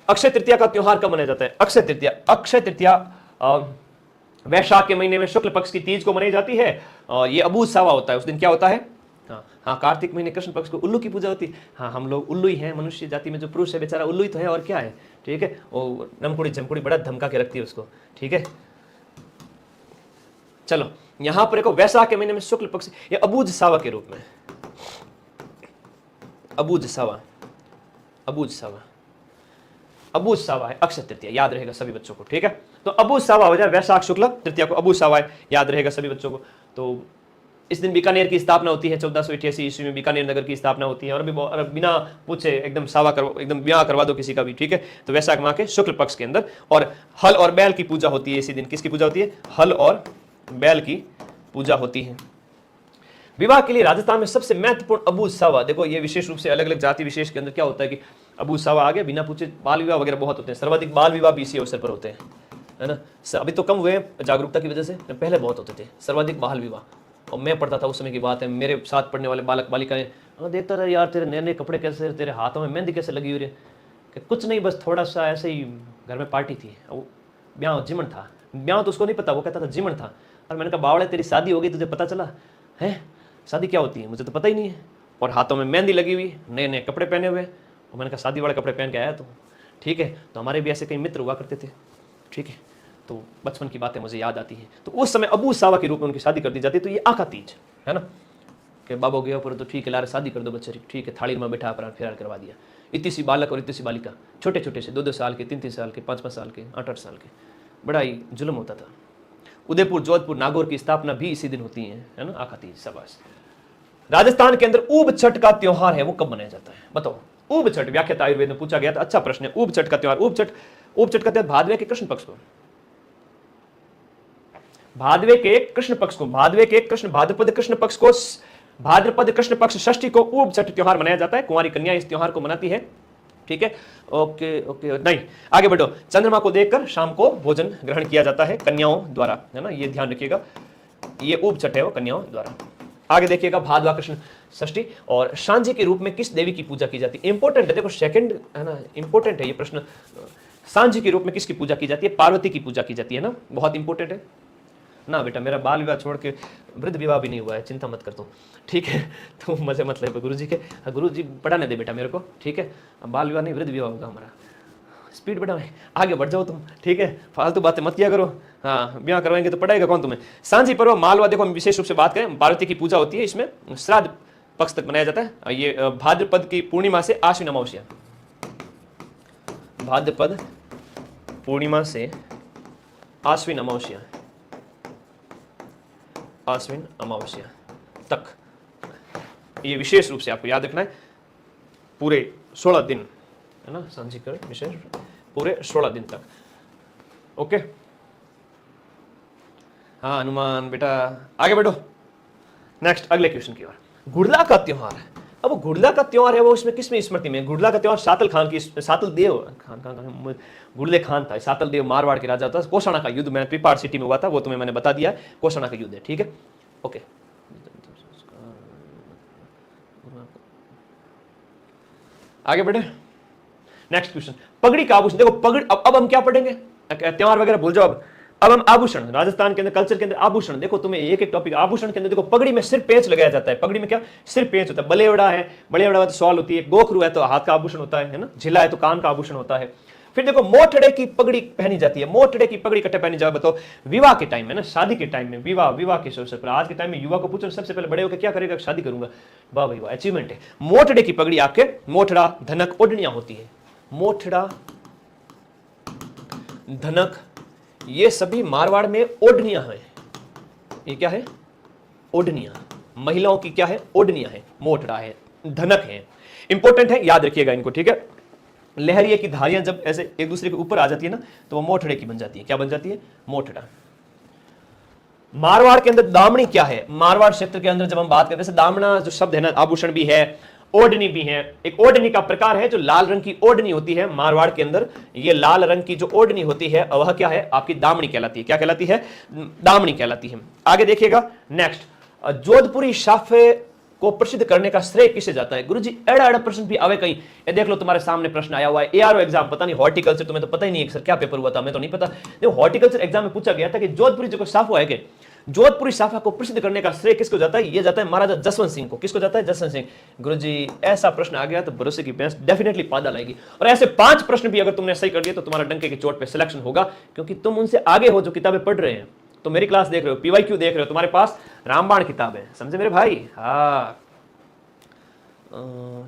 अक्षय तृतीया का त्योहार कब मनाया जाता है? अक्षय तृतीया, अक्षय तृतीया वैशाख के महीने में शुक्ल पक्ष की तीज को मनाई जाती है। ये अबूझ सावा होता है, उस दिन क्या होता है? हाँ, कार्तिक महीने कृष्ण पक्ष को उल्लू की पूजा होती है। हाँ, हम लोग उल्लू ही हैं, मनुष्य जाति में जो पुरुष है बेचारा उल्लू ही तो है, और क्या है। ठीक है, वो नमकुड़ी झमकुड़ी बड़ा धमका के रखती है उसको। ठीक है, चलो यहां पर देखो, वैशाख के महीने में शुक्ल पक्ष, ये अबूझ सावा के रूप में, अबूझ सावा, अबूझ सावा, अबूझ सावा है अक्षय तृतीया, याद रहेगा सभी बच्चों को। ठीक है, तो अबूझ सावा हो जाए, वैशाख शुक्ल तृतीया को अबूझ सावा है, याद रहेगा सभी बच्चों को। तो इस दिन बीकानेर की स्थापना होती है, 1488 ईस्वी में बीकानेर नगर की स्थापना होती है। और अभी बिना पूछे एकदम सावा करवा, एकदम ब्याह करवा दो किसी का भी। ठीक है, तो वैशाख माह के शुक्ल पक्ष के अंदर, और हल और बैल की पूजा होती है इसी दिन। किसकी पूजा होती है? हल और बैल की पूजा होती है। विवाह के लिए राजस्थान में सबसे महत्वपूर्ण अबूझ सावा, देखो ये विशेष रूप से अलग अलग जाति विशेष के अंदर क्या होता है कि अबूझ सावा आ गया, बिना पूछे बाल विवाह वगैरह बहुत होते हैं। सर्वाधिक बाल विवाह भी इसी अवसर पर होते हैं, है ना। अभी तो कम हुए जागरूकता की वजह से, पहले बहुत होते थे सर्वाधिक बाल विवाह। और मैं पढ़ता था उस समय की बात है, मेरे साथ पढ़ने वाले बालक बालिकाएं, देखता रहे यार तेरे नए नए कपड़े कैसे, तेरे हाथों में मेहंदी कैसे लगी हुई है। कि कुछ नहीं, बस थोड़ा सा ऐसे ही घर में पार्टी थी, वो ब्याह जिमन था। ब्याह तो उसको नहीं पता, वो कहता था जिमन था। और मैंने कहा बावड़े तेरी शादी हो गई, तुझे पता चला है शादी क्या होती है? मुझे तो पता ही नहीं है। और हाथों में मेहंदी लगी हुई, नए नए कपड़े पहने हुए। और मैंने कहा शादी वाले कपड़े पहन के आया तू? ठीक है, तो हमारे भी ऐसे कई मित्र हुआ करते थे। ठीक है, तो बचपन की बातें मुझे याद आती हैं। तो उस समय अबूझ सावा के रूप में उनकी शादी कर दी जाती है। तो ये आका तीज है ना, कि बाबा गया पर तो ठीक है, लारे शादी कर दो बच्चे, ठीक है, थाली में बैठा पर फिर करवा दिया। इतनी सी बालक और इतनी सी बालिका, छोटे छोटे से, 2-2 साल के, 3-3 साल के, 5-5 साल के, 8-8 साल के, बड़ा ही जुल्म होता था। उदयपुर, जोधपुर, नागौर की स्थापना भी इसी दिन होती है ना, आका तीज। शाबाश। राजस्थान के अंदर ऊब छठ का त्योहार है, वो कब मनाया जाता है? बताओ। ऊब छठ व्याख्याता आयुर्वेद में पूछा गया था, अच्छा प्रश्न है। ऊब छठ का त्योहार, ऊब छठ का त्योहार भादवे के कृष्ण पक्ष को, भादवे के कृष्ण पक्ष को, भादवे के कृष्ण, भाद्रपद कृष्ण पक्ष को, भाद्रपद कृष्ण पक्ष षष्ठी को ऊब छठ त्योहार मनाया जाता है। कुंवारी कन्या इस त्योहार को मनाती है। ठीक है, ओके ओके, नहीं आगे बढ़ो। चंद्रमा को देखकर शाम को भोजन ग्रहण किया जाता है कन्याओं द्वारा, है ना, ये ध्यान रखिएगा। ये ऊब छठ है वो कन्याओं द्वारा। आगे देखिएगा, भादवा कृष्ण षष्ठी। और सांझे के रूप में किस देवी की पूजा की जाती है? इंपॉर्टेंट है, देखो सेकंड है ना, इंपॉर्टेंट है ये प्रश्न। सांझे के रूप में किसकी पूजा की जाती है? पार्वती की पूजा की जाती है ना, बहुत इंपॉर्टेंट है ना। बेटा मेरा बाल विवाह छोड़ के वृद्ध विवाह भी नहीं हुआ है, चिंता मत कर तू। ठीक है, तो मजे मत ले गुरु जी के, गुरु जी पढ़ाने दे बेटा मेरे को। ठीक है, बाल विवाह नहीं वृद्ध विवाह होगा हमारा। स्पीड बढ़ाओ, आगे बढ़ जाओ तुम। ठीक है, फालतू बातें मत किया करो। हाँ, ब्याह करवाएंगे तो पढ़ाएगा कौन तुम्हें? सांझी पर्व मालवा, देखो हम विशेष रूप से बात करें, पार्वती की पूजा होती है, इसमें श्राद्ध पक्ष तक मनाया जाता है। ये भाद्रपद की पूर्णिमा से आश्विन अमावस्या, भाद्रपद पूर्णिमा से आश्विन अमावस्या, आश्विन अमावस्या तक, ये विशेष रूप से आपको याद रखना है। पूरे 16 दिन है ना, सांझी कर विशेष पूरे 16 दिन तक। ओके, हाँ अनुमान बेटा, आगे बढ़ो नेक्स्ट अगले क्वेश्चन की ओर। गुड़ला का त्योहार है। अब गुड़ला का त्योहार है वो इसमें किसमें स्मृति में? गुड़ला का त्योहार सातल खान की, सातल देव खान, गुड़ले खान था, सातल देव मारवाड़ के राजा था। कोषाणा का युद्ध, मैंने प्रीपार्ट सिटी में हुआ था, वो तुम्हें मैंने बता दिया है, कोषाणा का युद्ध है। ठीक है, ओके आगे बढ़े। नेक्स्ट क्वेश्चन, पगड़ी का आभूषण। देखो पगड़ी, अब हम क्या पढ़ेंगे, त्योहार वगैरह भूल जाओ। अब हम आभूषण, राजस्थान के अंदर कल्चर के अंदर आभूषण, देखो तुम्हें एक एक टॉपिक। आभूषण के अंदर देखो, पगड़ी में सिर पेंच लगाया जाता है। पगड़ी में क्या सिर पेंच होता है। बलेवड़ा है, बलेवड़ा तो सॉल होती है। गोखरू है तो हाथ का आभूषण होता है ना। झिला है तो कान का आभूषण होता है। फिर देखो मोटड़े की पगड़ी पहनी जाती है। मोटड़े की पगड़ी कट्टे पहनी जाए, बताओ विवाह के टाइम में ना, शादी के टाइम में, विवाह के अवसर पर। आज के टाइम में युवा को पूछो सबसे पहले बड़े होकर क्या करेगा? शादी करूंगा। वाह भाई वाह, अचीवमेंट है। मोटड़े की पगड़ी आपके, मोटड़ा धनक ओढ़नियां होती है। मोटड़ा धनक, ये सभी मारवाड़ में ओढ़नियां हैं। ये क्या है? ओढ़नियां। महिलाओं की क्या है? ओढ़नियां है। मोटड़ा है, धनक है। इंपॉर्टेंट है, याद रखिएगा इनको, ठीक है। लहरिये की धारियां जब ऐसे एक दूसरे के ऊपर आ जाती है ना, तो वो मोटड़े की बन जाती है। क्या बन जाती है? मोटड़ा। मारवाड़ के अंदर दामनी क्या है? मारवाड़ क्षेत्र के अंदर जब हम बात करते हैं, दामना जो शब्द है ना, आभूषण भी है, ओढ़नी भी है। एक ओढ़नी का प्रकार है जो लाल रंग की ओढ़नी होती है मारवाड़ के अंदर। ये लाल रंग की जो ओढ़नी होती है वह क्या है? आपकी दामनी कहलाती है। क्या कहलाती है? दामनी कहलाती है। आगे देखिएगा नेक्स्ट, जोधपुरी साफे को प्रसिद्ध करने का श्रेय किसे जाता है? गुरुजी एड़ा एड़ा प्रश्न भी आवे कहीं। ये देख लो, तुम्हारे सामने प्रश्न आया हुआ है। एआरओ एग्जाम, पता नहीं हॉर्टिकल्चर, तुम्हें तो पता ही नहीं है सर क्या पेपर हुआ था, मैं तो नहीं पता। देखो हॉर्टिकल्चर एग्जाम में पूछा गया था कि जोधपुरी जो साफा है कि जोधपुरी साफा को प्रसिद्ध करने का श्रेय किसको जाता है? ये जाता है महाराजा जसवंत सिंह को। किसको जाता है? जसवंत सिंह। गुरुजी ऐसा प्रश्न आ गया तो भरोसे की भैंस डेफिनेटली पादा लाएगी। और ऐसे 5 प्रश्न भी अगर तुमने सही कर दिए तो तुम्हारा डंके की चोट पे सिलेक्शन होगा, क्योंकि तुम उनसे आगे हो जो किताबें पढ़ रहे हैं। तो मेरी क्लास देख रहे हो, पीवाईक्यू देख रहे हो, तुम्हारे पास रामबाण किताब है, समझे मेरे भाई? हाँ,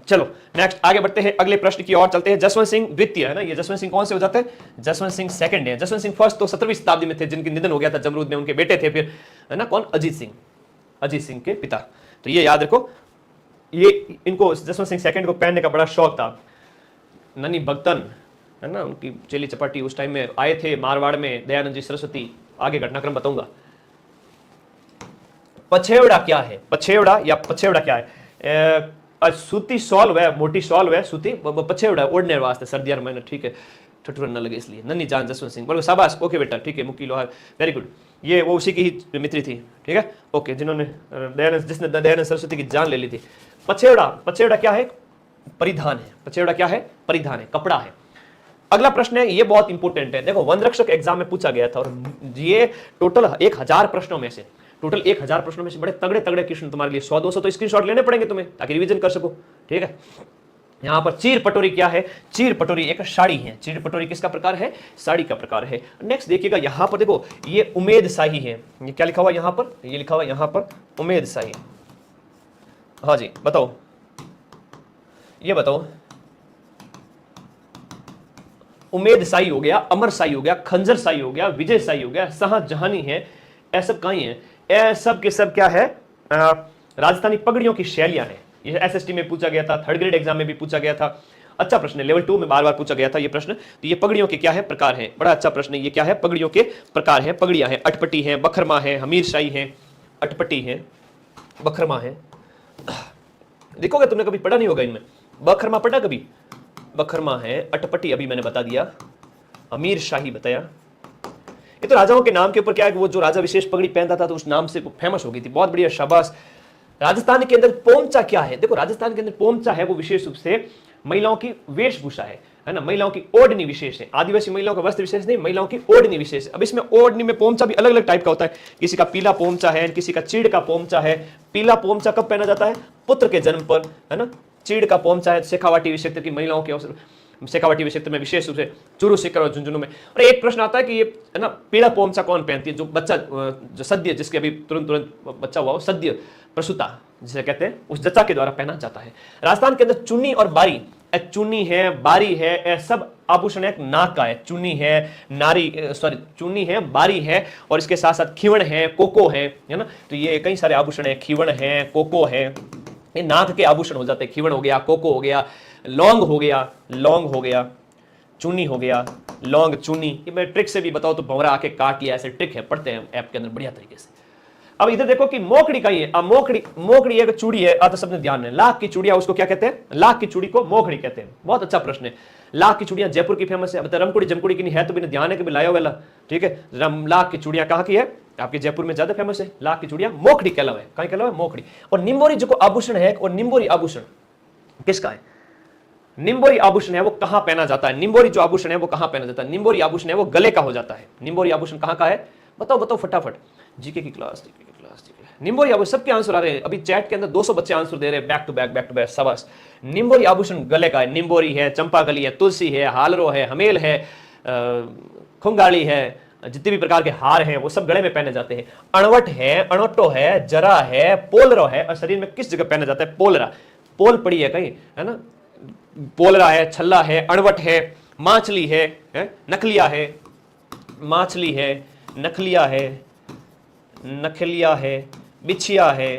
चलो नेक्स्ट आगे बढ़ते हैं, अगले प्रश्न की ओर चलते हैं। जसवंत सिंह द्वितीय है ना, ये जसवंत सिंह कौन से हो जाते हैं? जसवंत सिंह सेकंड है। जसवंत सिंह फर्स्ट तो 17वीं शताब्दी में थे, जिनकी निधन हो गया था जमरूद में, उनके बेटे थे फिर, है ना, कौन? अजीत सिंह, अजीत सिंह के पिता। तो ये याद रखो, ये इनको जसवंत सिंह सेकंड को पहनने का बड़ा शौक था। ननी भगतन है ना, उनकी चेली चपाटी उस टाइम में आए थे मारवाड़ में, दयानंद जी सरस्वती। आगे घटनाक्रम बताऊंगा। पछेवड़ा क्या है? पछेवड़ा या पछेवड़ा क्या है? सूती शॉल वह, मोटी शॉल वह सूती, पछेवड़ा ओढ़ने वास्ते सर्दियां में, ठीक है, ठठुर न लगे इसलिए। नन्ही जान जसवंत सिंह, बोलो शाबाश, ओके बेटा, ठीक है, मुक्की लोहार, वेरी गुड। ये वो उसी की ही मित्री थी, ठीक है, ओके, जिन्होंने जिसने दयानंद सरस्वती की जान ले ली थी। पछेवड़ा, पछेवड़ा क्या है? परिधान है। पछेवड़ा क्या है? परिधान है, कपड़ा है। अगला प्रश्न है, ये बहुत इंपॉर्टेंट है। देखो वनरक्षक एग्जाम में पूछा गया था, और ये टोटल 1000 प्रश्नों में से, टोटल 1000 प्रश्नों में से बड़े तगड़े तगड़े क्वेश्चन तुम्हारे लिए 100-200 तो स्क्रीनशॉट लेने पड़ेंगे तुम्हें, ताकि रिवीजन कर सको, ठीक है। यहां पर चीर पटोरी क्या है? चीर पटोरी एक साड़ी है। चीर पटोरी किसका प्रकार है? साड़ी का प्रकार है। नेक्स्ट देखिएगा, यहां पर देखो, ये उमेद शाही है। ये क्या लिखा हुआ यहां पर? ये लिखा हुआ यहां पर उमेद शाही। हाँ जी, बताओ, ये बताओ, उमेद शाही हो गया, अमर शाही हो गया, खंजर शाही हो गया, विजय शाही हो गया, शाहजहानी है, ऐ सब कहीं है? ऐ सब के सब क्या है? राजस्थानी पगड़ियों की शैलियां हैं। ये एसएसटी में पूछा गया था, 3rd ग्रेड एग्जाम में भी पूछा गया था। अच्छा प्रश्न है, लेवल 2 में बार बार पूछा गया था ये प्रश्न। तो ये पगड़ियों के क्या है? प्रकार है। बड़ा अच्छा प्रश्न है, ये क्या है? पगड़ियों के प्रकार है। पगड़ियां हैं, अटपटी है, बखरमा है, हमीर शाही है, अटपटी है, बखरमा है। देखोगे, तुमने कभी पढ़ा नहीं होगा इनमें, बखरमा पढ़ा कभी? बखरमा है, अटपटी अभी मैंने बता दिया, अमीर शाही बताया। ये तो राजाओं के नाम के ऊपर क्या है, वो जो राजा विशेष पगड़ी पहनता था तो उस नाम से फेमस हो गई थी। बहुत बढ़िया, शाबाश। राजस्थान के अंदर पोमचा क्या है? देखो राजस्थान के अंदर पोमचा है, वो विशेष रूप से महिलाओं की वेशभूषा है ना, महिलाओं की ओढ़नी विशेष है। आदिवासी महिलाओं का वस्त्र विशेष नहीं, महिलाओं की ओढ़नी विशेष है। अब इसमें ओढ़नी में पोमचा भी अलग अलग टाइप का होता है। किसी का पीला पोमचा है, किसी का चीड़ का पोमचा है। पीला पोमचा कब पहना जाता है? पुत्र के जन्म पर, है ना। चीड़ का पोमचा है शेखावाटी क्षेत्र की महिलाओं के अवसर, शेखावाटी क्षेत्र में विशेष रूप से चूरू सीकर और झुंझुनू में। और एक प्रश्न आता है कि ये, है ना, पीला पोमचा कौन पहनती है? जो बच्चा, जो सद्य, जिसके अभी तुरंत बच्चा हुआ हो, सद्य प्रसूता जिसे कहते हैं, उस जच्चा के द्वारा पहना जाता है। राजस्थान के अंदर चुन्नी और बारी, चुन्नी है, बारी है, सब आभूषण एक नाक का है। चुन्नी है, चुन्नी है, बारी है, और इसके साथ साथ खीवण है, कोको है ना। तो ये कई सारे आभूषण है, खीवण है, कोको है, ये नाक के आभूषण हो जाते हैं। खीवण हो गया, कोको हो गया, लौंग हो गया, चुन्नी हो गया, लौंग, चुन्नी। ये मैं ट्रिक से भी बताओ तो भंवरा आके काट लिया, ऐसे ट्रिक है, पढ़ते हैं ऐप के अंदर बढ़िया तरीके से। अब इधर देखो कि मोकड़ी का ही है। अब मोकड़ी एक चूड़ी है, तो सबने ध्यान है, लाख की चूड़ियां उसको क्या कहते हैं? लाख की चूड़ी को मोकड़ी कहते हैं। बहुत अच्छा प्रश्न है। लाख की चूड़ियां जयपुर की फेमस है। अब रमकुड़ी जमकुड़ी की नहीं है तो भी ध्यान है कि लाया वाला, ठीक है। लाख की चूड़ियां कहाँ की है? आपके जयपुर में ज्यादा फेमस है। लाख की चूड़ियां मोकड़ी कहलावे, कहीं कहलावे? मोकड़ी। और निम्बोरी जो आभूषण है, और निम्बोरी आभूषण किसका है? निम्बोरी आभूषण है वो कहां पहना जाता है? निम्बोरी जो आभूषण है वो कहां पहना जाता है? निम्बोरी आभूषण है वो गले का हो जाता है। निम्बोरी आभूषण कहां का है? बताओ फटाफट। जीके की क्लास, निम्बोरी आभूषण। सबके आंसर आ रहे हैं अभी चैट के अंदर, 200 बच्चे आंसर दे रहे हैं, बैक टू बैक, शाबाश। निम्बोरी आभूषण गले का है। निम्बोरी है, चंपाकली है, तुलसी है, हालरो है, हमेल है, खुंगाली है, जितने भी प्रकार के हार हैं वो सब गले में पहने जाते हैं। अणवट है, अणोटो है, जरा है, पोलरो है। और शरीर में किस जगह पहना जाता है? पोलरा, पोल पड़ी है कहीं, है ना। पोलरा है, छल्ला है, अणवट है, माचली है, नकलिया है, माछली है, नखलिया है, नखलिया है, बिछिया है,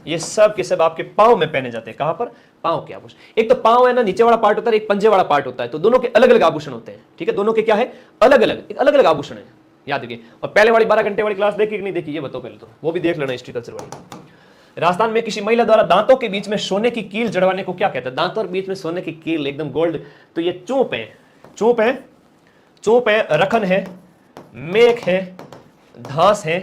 ये सब के सब आपके पांव में पहने जाते हैं। कहां पर? पांव के आभूषण। एक तो पांव है ना, नीचे वाला पार्ट होता है, एक पंजे वाला पार्ट होता है, तो दोनों के अलग अलग आभूषण होते हैं। ठीक है, दोनों के क्या है? अलग अलग, एक अलग अलग आभूषण है, याद रखिए। और पहले वाली 12 घंटे वाली क्लास देखी कि नहीं देखी, ये बताओ पहले तो, वो भी देख लेना, हिस्ट्री कल्चर वाली। राजस्थान में किसी महिला द्वारा दांतों के बीच में सोने की कील जड़वाने को क्या कहते हैं? दांतों के बीच में सोने की कील, एकदम गोल्ड, तो ये चोप है, चोप है, चोप है, रखन है, मेख है, धांस है,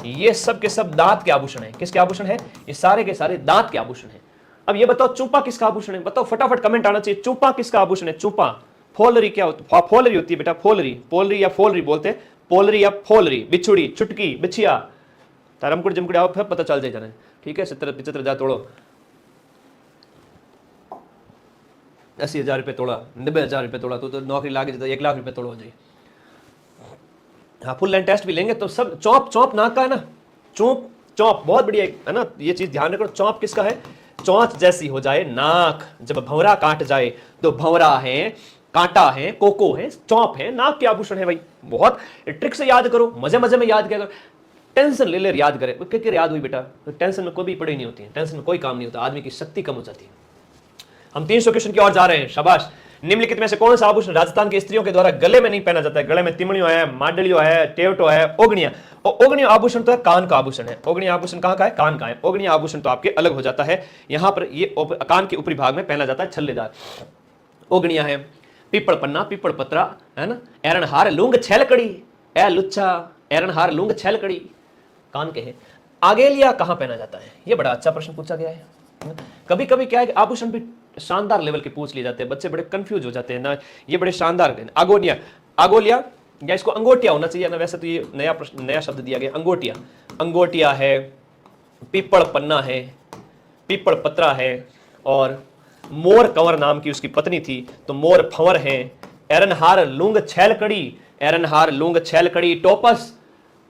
ये सब के सब दांत के आभूषण है। किसके आभूषण है? ये सारे के सारे दांत के आभूषण है। अब ये बताओ चूपा किसका आभूषण है? बताओ फटाफट कमेंट आना चाहिए। चूपा किसका आभूषण है? चूपा। फोलरी क्या होती है? फोलरी होती है बेटा, फोलरी, पोलरी या फोलरी बोलते हैं, पोलरी या फोलरी। बिछुड़ी, चुटकी, बिछिया, तारमकुट जमकुट आओ, फिर पता चल जाए जाने। ठीक है, 70-75 तोड़ो, 80,000 रुपये तोड़ा, 90,000 रुपये तोड़ा, तो नौकरी लागे जाता, 1 लाख रुपये तोड़ो हो जाए। हाँ, फुल लाइन टेस्ट भी लेंगे तो सब। चौप, चौप नाक का है ना, चौप, चौप बहुत बढ़िया है ना, ये चीज ध्यान रखो। चौप किसका है? चौंच जैसी हो जाए नाक, जब भंवरा काट जाए तो भंवरा है, कांटा है, कोको है, चौप है, नाक के आभूषण है भाई। बहुत ट्रिक से याद करो, मजे मजे में याद किया करो, टेंशन ले ले याद करे। क्या याद हुई बेटा? तो टेंशन में कोई भी पढ़ाई नहीं होती है, टेंशन में कोई काम नहीं होता, आदमी की शक्ति कम हो जाती है। हम 300 क्वेश्चन की ओर जा रहे हैं, शाबाश। निम्नलिखित में से कौन सा आभूषण राजस्थान की स्त्रियों के द्वारा गले में नहीं पहना जाता है? गले में तिमड़ियों है, माडलियों है, टेवटो है, ओगनिया। और ओगनिया आभूषण तो है कान का आभूषण है। ओगनिया आभूषण कहां का है? कान का है। ओगनिया आभूषण तो आपके अलग हो जाता है, यहां पर ये कान के ऊपरी भाग में पहना जाता है, छल्लेदार ओगनिया है। पीपल पन्ना, पीपल पत्रा है ना, एरन हार, लूंग छेलकड़ी, ए लुच्चा, एरन हार, लूंग छेलकड़ी, कान के हैं। आगेलिया कहां पहना जाता है? ये बड़ा अच्छा प्रश्न पूछा गया है। कभी कभी क्या है कि आभूषण भी शानदार लेवल के पूछ लिए जाते हैं, बच्चे बड़े कंफ्यूज हो जाते हैं ना, ये बड़े शानदार। आगोलिया, आगोलिया या इसको अंगोटिया होना चाहिए ना, वैसे तो ये नया प्रश्न, नया शब्द दिया गया, अंगोटिया। अंगोटिया है, पीपल पन्ना है, पीपल पत्रा है, और मोर कंवर नाम की उसकी पत्नी थी, तो मोर फंवर है। एरनहार लूंग छेलकड़ी, एरनहार लूंग छेलकड़ी, टोपस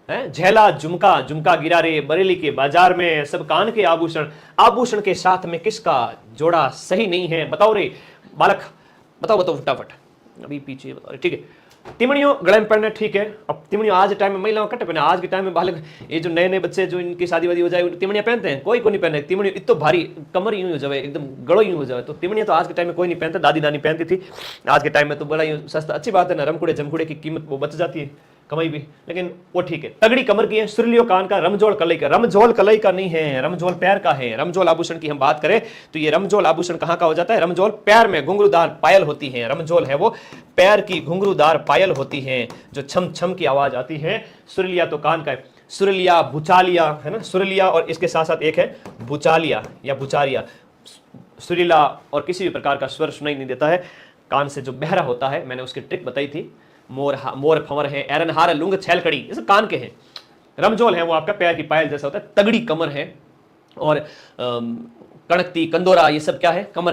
है, झेला, झुमका, झुमका गिरा रे बरेली के बाजार में, सब कान के आभूषण। आभूषण के साथ में किसका जोड़ा सही नहीं है? बताओ रे बालक, बताओ बताओ फटाफट, अभी पीछे बताओ। ठीक है, तिमड़ियों गले में पहनना, ठीक है। अब तिमड़ियों आज टाइम में महिलाओं कट पहने, आज के टाइम में बालक, ये जो नए नए बच्चे जो इनकी शादी वादी हो जाए, तिमड़ियां पहनते हैं? कोई नहीं पहने तिमड़ियों, इतना भारी, कमर यूं हो जाए, एकदम गड़ो यूं हो जाए, तो तिमड़ियां तो आज के टाइम में कोई नहीं पहनता, दादी नानी पहनती थी। आज के टाइम में तो बड़ा यूं सस्ता, अच्छी बात है ना, रमकुड़े जमकुड़े की कीमत वो बच जाती है, कमाई भी, लेकिन वो ठीक है। तगड़ी कमर की है, सुरलियो कान का, रमजोल कलई का। रमजोल कलई का नहीं है, रमजोल पैर का है। रमजोल आभूषण की हम बात करें तो ये रमजोल आभूषण कहां का हो जाता है? रमजोल पैर में घुंघरूदार पायल होती है, रमजोल है वो पैर की घुंघरूदार पायल होती है, जो छम छम की आवाज आती है। सुरलिया तो कान का है। सुरलिया, भुचालिया है ना, सुरलिया और इसके साथ साथ एक है भुचालिया या भुचारिया। सुरीला और किसी भी प्रकार का स्वर सुनाई नहीं देता है, कान से जो बहरा होता है, मैंने उसकी ट्रिक बताई थी। मोर फंवर है, एरनहार लुंग छेलकड़ी, ये सब कान के हैं। रमजोल है वो आपका पैर की पायल जैसा होता है, तगड़ी कमर है, और कणकती, कंदोरा, ये सब क्या है? कमर